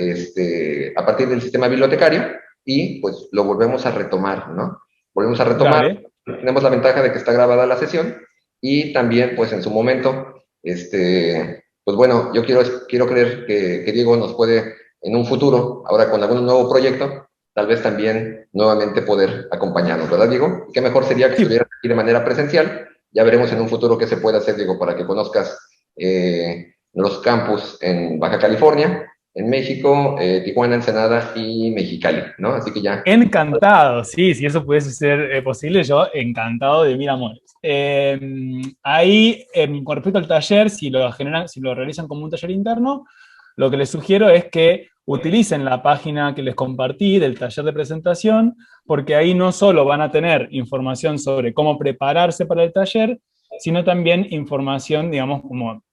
a partir del sistema bibliotecario y pues lo volvemos a retomar, ¿no? Volvemos a retomar, dale. tenemos la ventaja de que está grabada la sesión y también pues en su momento, pues bueno, yo quiero creer que Diego nos puede en un futuro, ahora con algún nuevo proyecto, tal vez también nuevamente poder acompañarnos, ¿verdad, Diego? ¿Qué mejor sería que Sí, estuvieras aquí de manera presencial? Ya veremos en un futuro qué se puede hacer, Diego, para que conozcas los campus en Baja California, en México, Tijuana, Ensenada y Mexicali, ¿no? Así que ya. encantado, sí, si eso pudiese ser posible, yo encantado de mil amores. Ahí, con respecto al taller, si lo realizan como un taller interno, lo que les sugiero es que utilicen la página que les compartí del taller de presentación, porque ahí no solo van a tener información sobre cómo prepararse para el taller, sino también información, digamos, como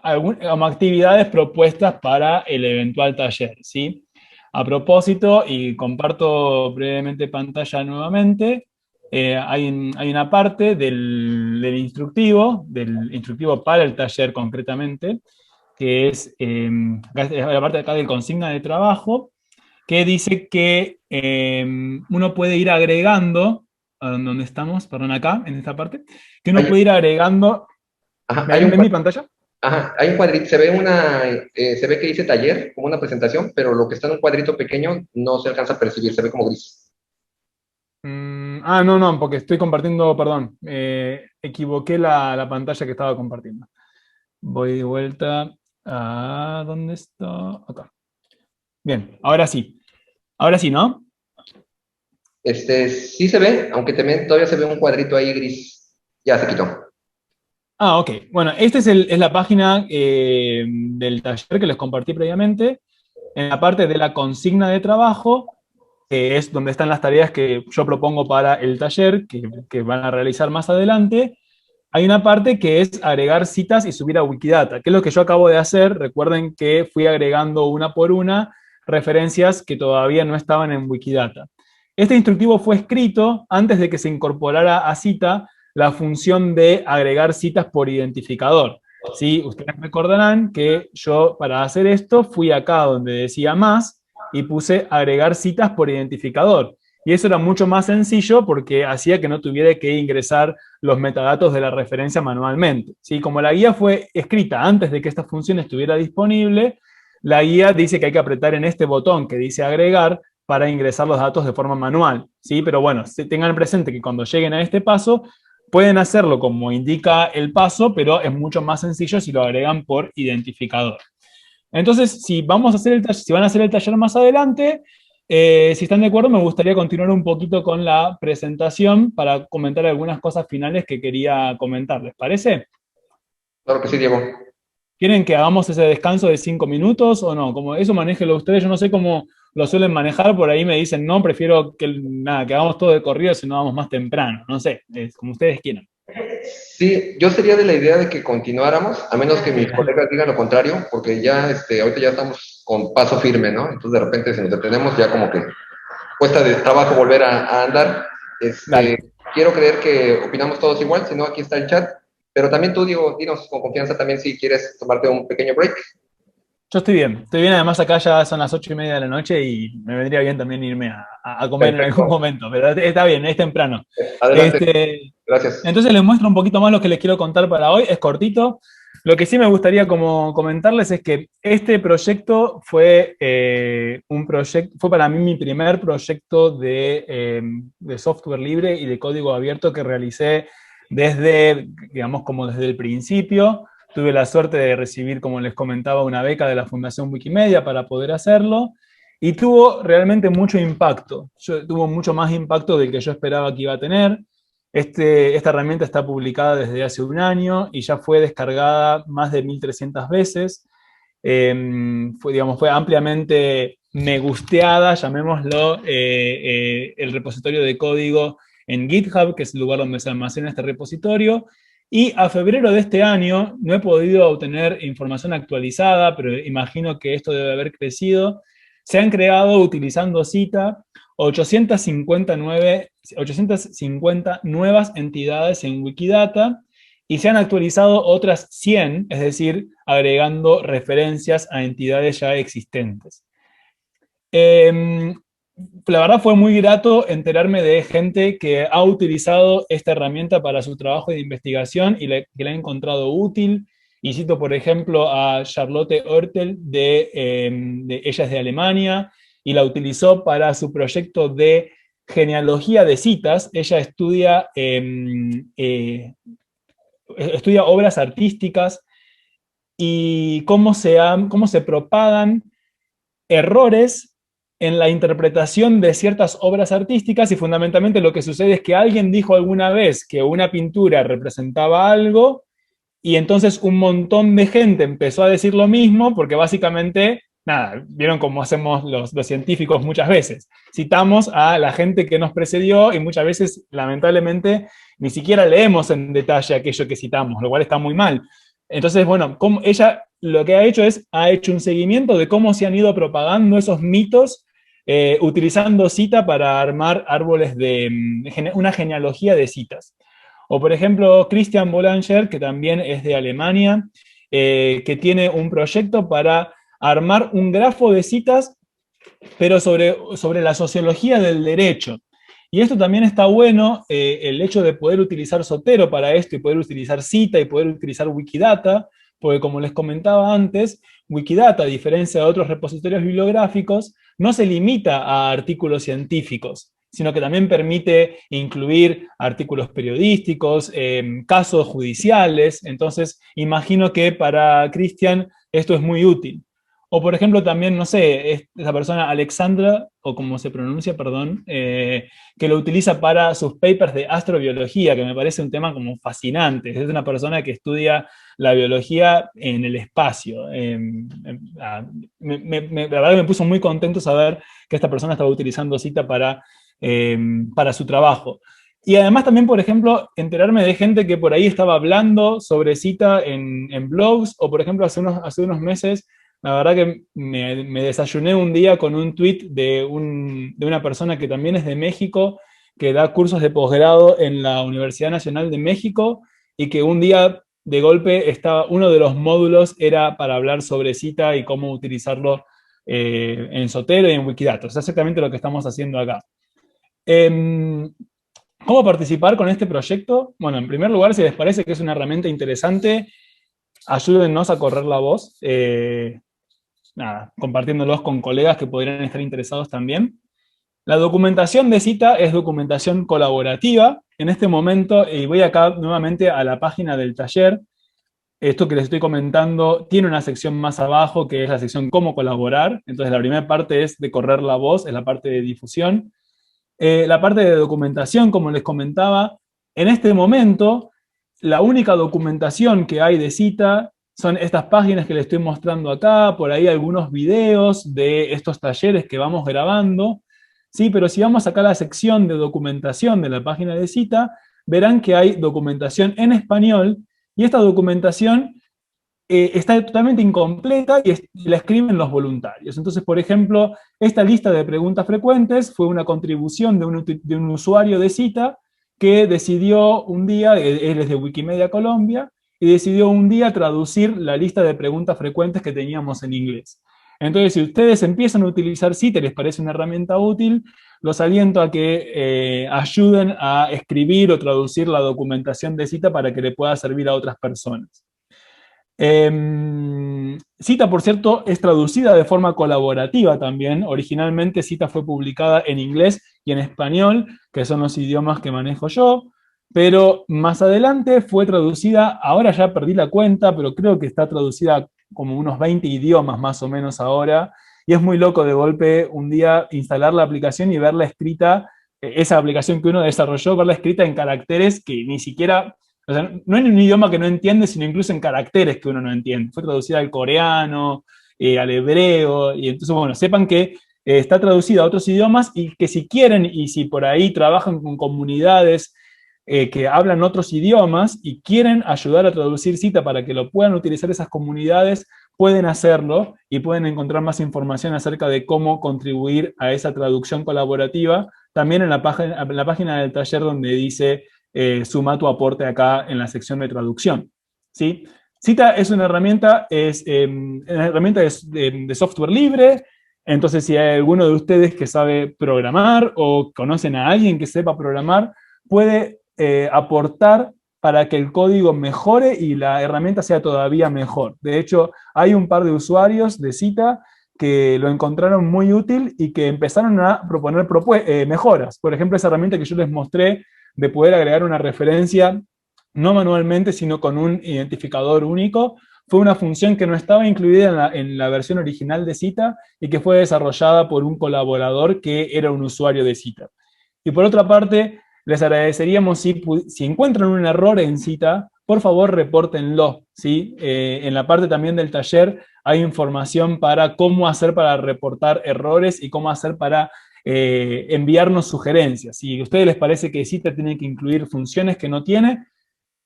actividades propuestas para el eventual taller, ¿sí? A propósito, y comparto brevemente pantalla nuevamente, hay una parte del instructivo para el taller concretamente, que es la parte de acá del consigna de trabajo, que dice que uno puede ir agregando, ¿a dónde estamos? Perdón, acá, en esta parte, que uno Hay, puede ir agregando, ajá, hay un, ¿ven mi pantalla? ajá, hay un cuadrito, se ve que dice taller, como una presentación, pero lo que está en un cuadrito pequeño no se alcanza a percibir, se ve como gris. No, porque estoy compartiendo, perdón, equivoqué la pantalla que estaba compartiendo. Voy de vuelta a... ¿Dónde está? Acá. Bien, ahora sí, ¿no? Sí se ve, aunque también todavía se ve un cuadrito ahí gris. Ya se quitó. Ok. Bueno, esta es la página del taller que les compartí previamente. En la parte de la consigna de trabajo, que es donde están las tareas que yo propongo para el taller, que van a realizar más adelante, hay una parte que es agregar citas y subir a Wikidata, que es lo que yo acabo de hacer. Recuerden que fui agregando una por una referencias que todavía no estaban en Wikidata. Este instructivo fue escrito antes de que se incorporara a cita la función de agregar citas por identificador. ¿Sí? Ustedes recordarán que yo para hacer esto fui acá donde decía más y puse agregar citas por identificador. Y eso era mucho más sencillo porque hacía que no tuviera que ingresar los metadatos de la referencia manualmente. ¿Sí? Como la guía fue escrita antes de que esta función estuviera disponible, la guía dice que hay que apretar en este botón que dice agregar para ingresar los datos de forma manual. ¿Sí? Pero bueno, tengan presente que cuando lleguen a este paso, pueden hacerlo como indica el paso, pero es mucho más sencillo si lo agregan por identificador. Entonces, si van a hacer el taller más adelante, si están de acuerdo, me gustaría continuar un poquito con la presentación para comentar algunas cosas finales que quería comentar. ¿Les parece? Claro que sí, Diego. ¿Quieren que hagamos ese descanso de 5 minutos o no? Como eso manéjenlo ustedes, yo no sé cómo lo suelen manejar, por ahí me dicen, no, prefiero que hagamos todo de corrido si no vamos más temprano. No sé, es como ustedes quieran. Sí, yo sería de la idea de que continuáramos, a menos que mis colegas digan lo contrario, porque ya, ahorita ya estamos con paso firme, ¿no? Entonces, de repente, si nos detenemos, ya como que cuesta de trabajo volver a andar. Dale. Quiero creer que opinamos todos igual, si no, aquí está el chat. Pero también tú, Diego, dinos con confianza también si quieres tomarte un pequeño break. Yo estoy bien, además acá ya son las 8:30 de la noche y me vendría bien también irme a comer en algún Perfecto. momento, pero está bien, es temprano. Adelante. Este, Gracias. entonces les muestro un poquito más lo que les quiero contar para hoy, es cortito. Lo que sí me gustaría como comentarles es que este proyecto fue fue para mí mi primer proyecto de software libre y de código abierto que realicé desde, digamos, como desde el principio. Tuve la suerte de recibir, como les comentaba, una beca de la Fundación Wikimedia para poder hacerlo. y tuvo realmente mucho impacto. Tuvo mucho más impacto del que yo esperaba que iba a tener. Esta herramienta está publicada desde hace un año y ya fue descargada más de 1.300 veces. Fue ampliamente me gusteada, llamémoslo, el repositorio de código en GitHub, que es el lugar donde se almacena este repositorio. Y a febrero de este año, no he podido obtener información actualizada, pero imagino que esto debe haber crecido. Se han creado, utilizando Zita, 850 nuevas entidades en Wikidata, y se han actualizado otras 100, es decir, agregando referencias a entidades ya existentes. La verdad fue muy grato enterarme de gente que ha utilizado esta herramienta para su trabajo de investigación y que la ha encontrado útil. Y cito, por ejemplo, a Charlotte Oertel, ella es de Alemania, y la utilizó para su proyecto de genealogía de citas. Ella estudia obras artísticas y cómo se propagan errores en la interpretación de ciertas obras artísticas, y fundamentalmente lo que sucede es que alguien dijo alguna vez que una pintura representaba algo, y entonces un montón de gente empezó a decir lo mismo, porque básicamente, nada, vieron cómo hacemos los científicos muchas veces. Citamos a la gente que nos precedió y muchas veces, lamentablemente, ni siquiera leemos en detalle aquello que citamos, lo cual está muy mal. Entonces, bueno, ella lo que ha hecho un seguimiento de cómo se han ido propagando esos mitos, utilizando Zita para armar árboles una genealogía de citas. O por ejemplo, Christian Boulanger, que también es de Alemania, que tiene un proyecto para armar un grafo de citas, pero sobre la sociología del derecho. Y esto también está bueno, el hecho de poder utilizar Zotero para esto, y poder utilizar Zita, y poder utilizar Wikidata, porque como les comentaba antes, Wikidata, a diferencia de otros repositorios bibliográficos, no se limita a artículos científicos, sino que también permite incluir artículos periodísticos, casos judiciales. Entonces, imagino que para Christian esto es muy útil. O por ejemplo también, no sé, esa persona Alexandra, o como se pronuncia, perdón, que lo utiliza para sus papers de astrobiología, que me parece un tema como fascinante. Es una persona que estudia la biología en el espacio. La verdad que me puso muy contento saber que esta persona estaba utilizando Zita para su trabajo. Y además también, por ejemplo, enterarme de gente que por ahí estaba hablando sobre Zita en blogs, o por ejemplo hace unos meses, la verdad que me desayuné un día con un tweet de una persona que también es de México, que da cursos de posgrado en la Universidad Nacional de México, y que un día de golpe uno de los módulos era para hablar sobre Zita y cómo utilizarlo en Zotero y en Wikidata. Es exactamente lo que estamos haciendo acá. ¿Cómo participar con este proyecto? Bueno, en primer lugar, si les parece que es una herramienta interesante, ayúdennos a correr la voz, compartiéndolos con colegas que podrían estar interesados también. La documentación de Zita es documentación colaborativa. En este momento, y voy acá nuevamente a la página del taller, esto que les estoy comentando tiene una sección más abajo, que es la sección cómo colaborar. Entonces la primera parte es de correr la voz, es la parte de difusión. La parte de documentación, como les comentaba, en este momento la única documentación que hay de Zita son estas páginas que les estoy mostrando acá, por ahí algunos videos de estos talleres que vamos grabando, ¿sí? Pero si vamos acá a la sección de documentación de la página de Zita, verán que hay documentación en español, y esta documentación está totalmente incompleta y la escriben los voluntarios. Entonces, por ejemplo, esta lista de preguntas frecuentes fue una contribución de un usuario de Zita que decidió un día, él es de Wikimedia Colombia, y decidió un día traducir la lista de preguntas frecuentes que teníamos en inglés. Entonces, si ustedes empiezan a utilizar Zita y les parece una herramienta útil, los aliento a que ayuden a escribir o traducir la documentación de Zita para que le pueda servir a otras personas. Zita, por cierto, es traducida de forma colaborativa también. Originalmente Zita fue publicada en inglés y en español, que son los idiomas que manejo yo, pero más adelante fue traducida, ahora ya perdí la cuenta, pero creo que está traducida como unos 20 idiomas más o menos ahora, y es muy loco de golpe un día instalar la aplicación y verla escrita, esa aplicación que uno desarrolló, verla escrita en caracteres que ni siquiera, o sea, no en un idioma que no entiende, sino incluso en caracteres que uno no entiende. Fue traducida al coreano, al hebreo, y entonces, bueno, sepan que está traducida a otros idiomas y que si quieren y si por ahí trabajan con comunidades que hablan otros idiomas y quieren ayudar a traducir Cita para que lo puedan utilizar esas comunidades, pueden hacerlo y pueden encontrar más información acerca de cómo contribuir a esa traducción colaborativa, también en la página del taller donde dice suma tu aporte acá en la sección de traducción. ¿Sí? Cita es una herramienta, de software libre. Entonces, si hay alguno de ustedes que sabe programar o conocen a alguien que sepa programar, puede aportar para que el código mejore y la herramienta sea todavía mejor. De hecho, hay un par de usuarios de Cita que lo encontraron muy útil y que empezaron a proponer mejoras. Por ejemplo, esa herramienta que yo les mostré de poder agregar una referencia, no manualmente, sino con un identificador único, fue una función que no estaba incluida en la versión original de Cita y que fue desarrollada por un colaborador que era un usuario de Cita. Y por otra parte, les agradeceríamos si encuentran un error en Cita, por favor repórtenlo, ¿sí? En la parte también del taller hay información para cómo hacer para reportar errores y cómo hacer para enviarnos sugerencias. Si a ustedes les parece que Cita tiene que incluir funciones que no tiene,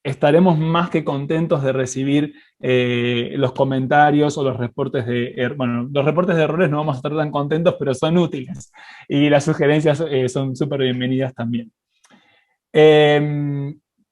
estaremos más que contentos de recibir los comentarios o los reportes bueno, los reportes de errores no vamos a estar tan contentos, pero son útiles. Y las sugerencias son súper bienvenidas también.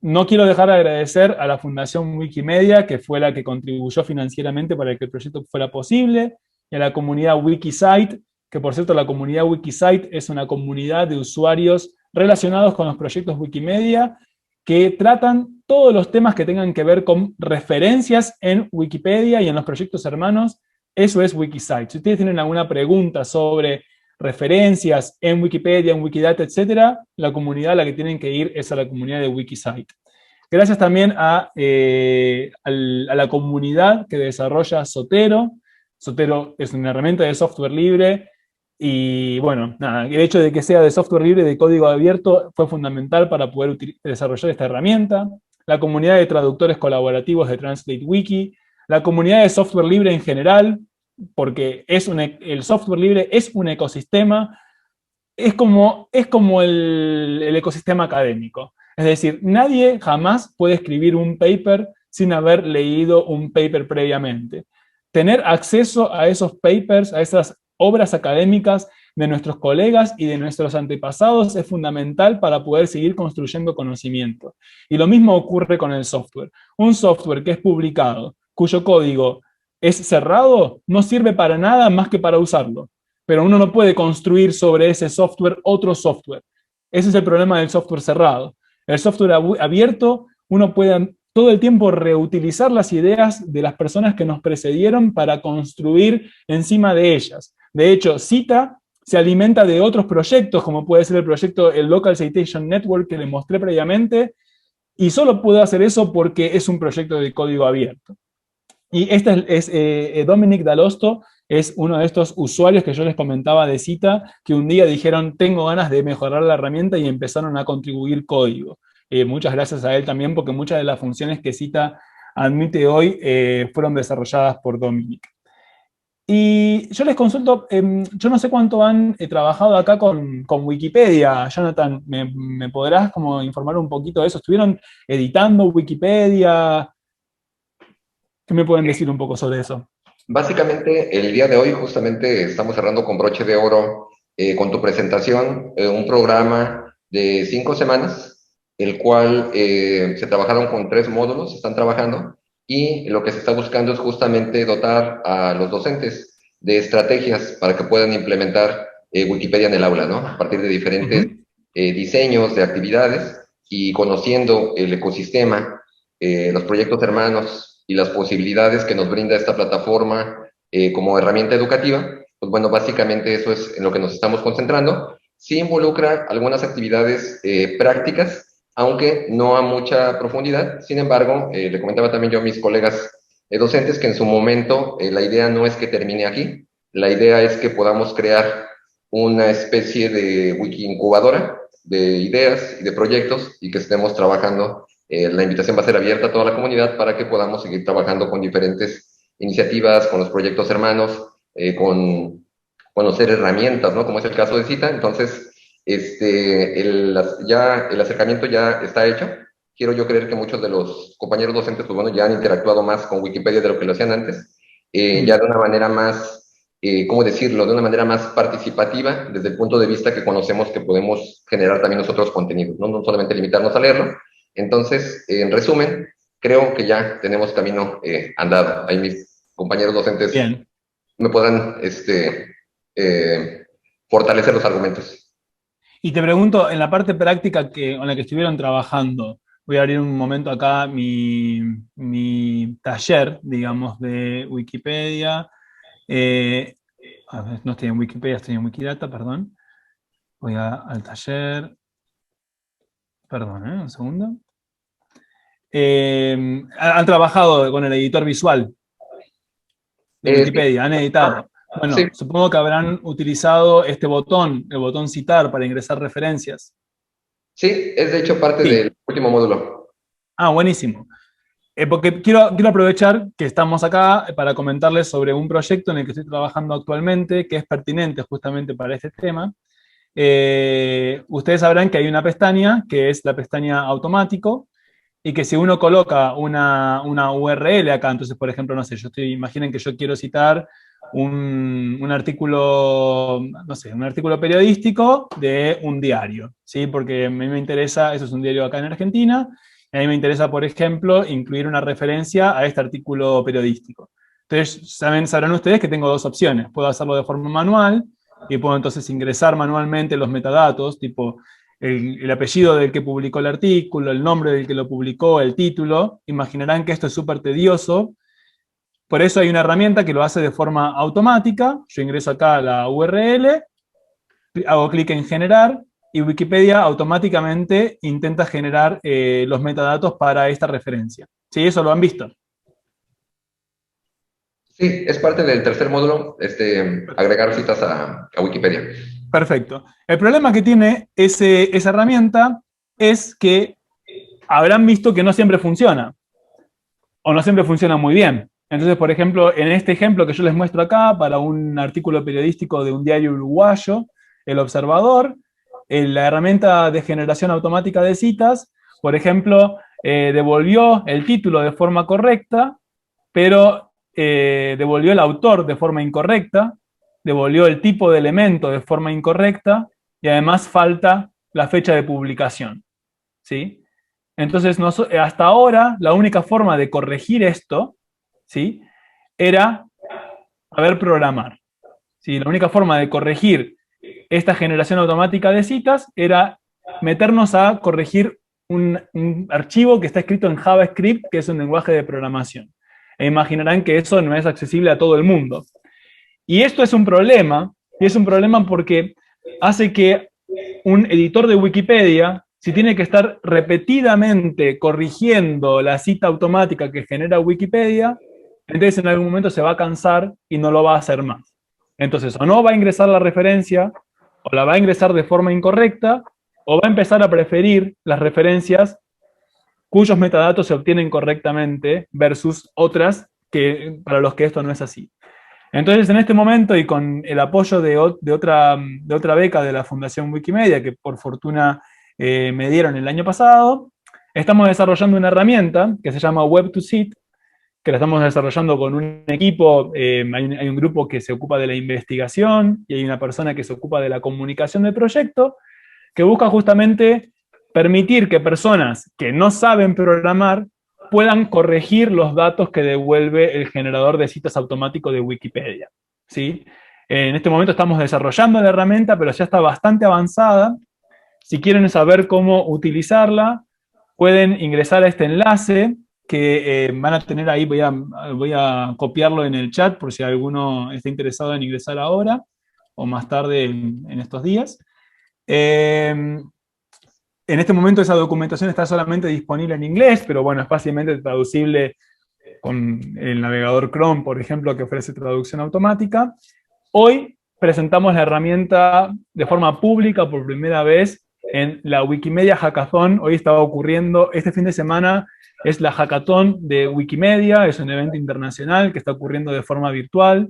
No quiero dejar de agradecer a la Fundación Wikimedia, que fue la que contribuyó financieramente para que el proyecto fuera posible, y a la comunidad Wikisite, que por cierto la comunidad Wikisite es una comunidad de usuarios relacionados con los proyectos Wikimedia, que tratan todos los temas que tengan que ver con referencias en Wikipedia y en los proyectos hermanos. Eso es Wikisite. Si ustedes tienen alguna pregunta sobre referencias en Wikipedia, en Wikidata, etcétera, la comunidad a la que tienen que ir es a la comunidad de Wikisite. Gracias también a la comunidad que desarrolla Zotero. Zotero es una herramienta de software libre y bueno, nada, el hecho de que sea de software libre, de código abierto, fue fundamental para poder desarrollar esta herramienta. La comunidad de traductores colaborativos de TranslateWiki, la comunidad de software libre en general, porque el software libre es un ecosistema, es como el ecosistema académico. Es decir, nadie jamás puede escribir un paper sin haber leído un paper previamente. Tener acceso a esos papers, a esas obras académicas de nuestros colegas y de nuestros antepasados es fundamental para poder seguir construyendo conocimiento. Y lo mismo ocurre con el software. Un software que es publicado, cuyo código es cerrado, no sirve para nada más que para usarlo. Pero uno no puede construir sobre ese software otro software. Ese es el problema del software cerrado. El software abierto, uno puede todo el tiempo reutilizar las ideas de las personas que nos precedieron para construir encima de ellas. De hecho, Cita se alimenta de otros proyectos, como puede ser el Local Citation Network que les mostré previamente, y solo puede hacer eso porque es un proyecto de código abierto. Y Dominic Dalosto es uno de estos usuarios que yo les comentaba de Cita, que un día dijeron, tengo ganas de mejorar la herramienta y empezaron a contribuir código. Muchas gracias a él también, porque muchas de las funciones que Cita admite hoy fueron desarrolladas por Dominic. Y yo les consulto, yo no sé cuánto han trabajado acá con Wikipedia. Jonathan, ¿me podrás como informar un poquito de eso? ¿Estuvieron editando Wikipedia? ¿Qué me pueden decir un poco sobre eso? Básicamente, el día de hoy justamente estamos cerrando con broche de oro con tu presentación, un programa de 5 semanas, el cual se trabajaron con 3 módulos, se están trabajando, y lo que se está buscando es justamente dotar a los docentes de estrategias para que puedan implementar Wikipedia en el aula, ¿no? A partir de diferentes diseños de actividades y conociendo el ecosistema, los proyectos hermanos y las posibilidades que nos brinda esta plataforma como herramienta educativa. Pues bueno, básicamente eso es en lo que nos estamos concentrando. Sí involucra algunas actividades prácticas, aunque no a mucha profundidad. Sin embargo, le comentaba también yo a mis colegas docentes que en su momento la idea no es que termine aquí, La idea es que podamos crear una especie de wiki incubadora de ideas y de proyectos y que estemos trabajando. La invitación va a ser abierta a toda la comunidad para que podamos seguir trabajando con diferentes iniciativas, con los proyectos hermanos, con conocer herramientas, ¿no? Como es el caso de Cita. Entonces, el acercamiento ya está hecho. Quiero yo creer que muchos de los compañeros docentes, pues bueno, ya han interactuado más con Wikipedia de lo que lo hacían antes, ya de una manera más, ¿cómo decirlo?, de una manera más participativa, desde el punto de vista que conocemos que podemos generar también nosotros contenidos, ¿no? No solamente limitarnos a leerlo. Entonces, en resumen, creo que ya tenemos camino andado. Ahí mis compañeros docentes Bien. me podrán fortalecer los argumentos. Y te pregunto, en la parte práctica en la que estuvieron trabajando, voy a abrir un momento acá mi taller, digamos, de Wikipedia. A ver, no estoy en Wikipedia, estoy en Wikidata, perdón. Voy al taller. Perdón, un segundo. Han trabajado con el editor visual de Wikipedia, han editado. Bueno, sí. Supongo que habrán utilizado este botón, el botón citar, para ingresar referencias. Sí, es de hecho parte del último módulo. Ah, buenísimo. Porque quiero aprovechar que estamos acá para comentarles sobre un proyecto en el que estoy trabajando actualmente, que es pertinente justamente para este tema. Ustedes sabrán que hay una pestaña, que es la pestaña automático, y que si uno coloca una URL acá, entonces, por ejemplo, no sé, imaginen que yo quiero citar un artículo, no sé, un artículo periodístico de un diario, ¿sí? Porque a mí me interesa, eso es un diario acá en Argentina, y a mí me interesa, por ejemplo, incluir una referencia a este artículo periodístico. Entonces, sabrán ustedes que tengo dos opciones. Puedo hacerlo de forma manual, y puedo entonces ingresar manualmente los metadatos, tipo el apellido del que publicó el artículo, el nombre del que lo publicó, el título. Imaginarán que esto es súper tedioso. Por eso hay una herramienta que lo hace de forma automática. Yo ingreso acá a la URL, hago clic en generar, y Wikipedia automáticamente intenta generar los metadatos para esta referencia. ¿Sí? Eso lo han visto. Sí, es parte del tercer módulo, agregar citas a Wikipedia. Perfecto. El problema que tiene esa herramienta es que habrán visto que no siempre funciona, o no siempre funciona muy bien. Entonces, por ejemplo, en este ejemplo que yo les muestro acá, para un artículo periodístico de un diario uruguayo, El Observador, la herramienta de generación automática de citas, por ejemplo, devolvió el título de forma correcta, pero devolvió el autor de forma incorrecta, devolvió el tipo de elemento de forma incorrecta, y además falta la fecha de publicación, ¿sí? Entonces, hasta ahora, la única forma de corregir esto, ¿sí?, era saber programar, ¿sí? La única forma de corregir esta generación automática de citas era meternos a corregir un archivo que está escrito en JavaScript, que es un lenguaje de programación. E imaginarán que eso no es accesible a todo el mundo. Y esto es un problema, y es un problema porque hace que un editor de Wikipedia, si tiene que estar repetidamente corrigiendo la cita automática que genera Wikipedia, entonces en algún momento se va a cansar y no lo va a hacer más. Entonces, o no va a ingresar la referencia, o la va a ingresar de forma incorrecta, o va a empezar a preferir las referencias cuyos metadatos se obtienen correctamente versus otras para los que esto no es así. Entonces, en este momento, y con el apoyo de otra beca de la Fundación Wikimedia, que por fortuna me dieron el año pasado, estamos desarrollando una herramienta que se llama Web2Cite, que la estamos desarrollando con un equipo. Hay un grupo que se ocupa de la investigación, y hay una persona que se ocupa de la comunicación del proyecto, que busca justamente permitir que personas que no saben programar puedan corregir los datos que devuelve el generador de citas automático de Wikipedia, ¿sí? En este momento estamos desarrollando la herramienta, pero ya está bastante avanzada. Si quieren saber cómo utilizarla, pueden ingresar a este enlace que van a tener ahí. Voy a copiarlo en el chat por si alguno está interesado en ingresar ahora o más tarde en estos días. En este momento esa documentación está solamente disponible en inglés, pero bueno, es fácilmente traducible con el navegador Chrome, por ejemplo, que ofrece traducción automática. Hoy presentamos la herramienta de forma pública por primera vez en la Wikimedia Hackathon. Hoy estaba ocurriendo, este fin de semana es la Hackathon de Wikimedia, es un evento internacional que está ocurriendo de forma virtual.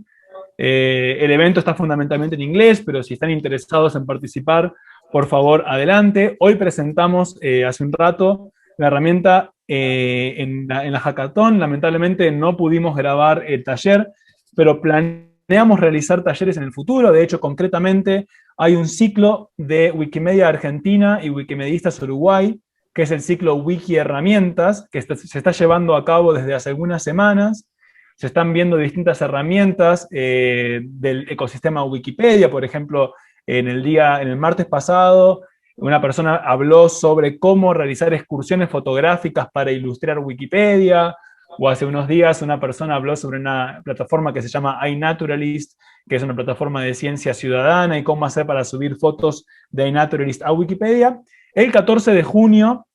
El evento está fundamentalmente en inglés, pero si están interesados en participar, por favor, adelante. Hoy presentamos hace un rato la herramienta en la Hackathon. Lamentablemente no pudimos grabar el taller, pero planeamos realizar talleres en el futuro. De hecho, concretamente, hay un ciclo de Wikimedia Argentina y Wikimedistas Uruguay, que es el ciclo Wiki Herramientas, que se está llevando a cabo desde hace algunas semanas. Se están viendo distintas herramientas del ecosistema Wikipedia. Por ejemplo, en el martes pasado, una persona habló sobre cómo realizar excursiones fotográficas para ilustrar Wikipedia, o hace unos días una persona habló sobre una plataforma que se llama iNaturalist, que es una plataforma de ciencia ciudadana, y cómo hacer para subir fotos de iNaturalist a Wikipedia. El 14 de junio,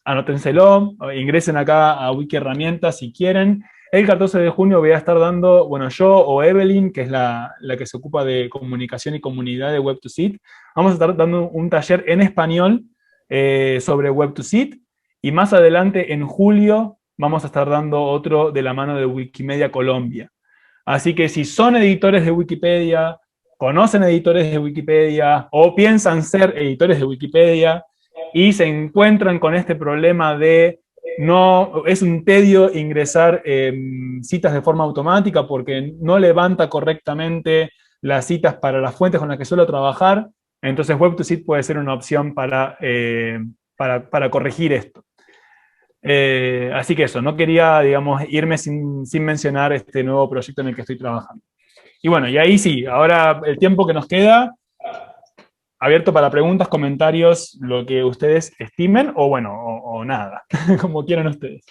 anótenselo, ingresen acá a Wiki Herramientas si quieren. El 14 de junio voy a estar dando, bueno, yo o Evelyn, que es la que se ocupa de comunicación y comunidad de Web2Sit, vamos a estar dando un taller en español sobre Web2Sit, y más adelante, en julio, vamos a estar dando otro de la mano de Wikimedia Colombia. Así que si son editores de Wikipedia, conocen editores de Wikipedia, o piensan ser editores de Wikipedia, y se encuentran con este problema de no, es un tedio ingresar citas de forma automática porque no levanta correctamente las citas para las fuentes con las que suelo trabajar, entonces Web2Sit puede ser una opción para corregir esto. Así que eso, no quería, digamos, irme sin mencionar este nuevo proyecto en el que estoy trabajando. Y bueno, y ahí sí, ahora el tiempo que nos queda, abierto para preguntas, comentarios, lo que ustedes estimen, o bueno, o nada, como quieran ustedes.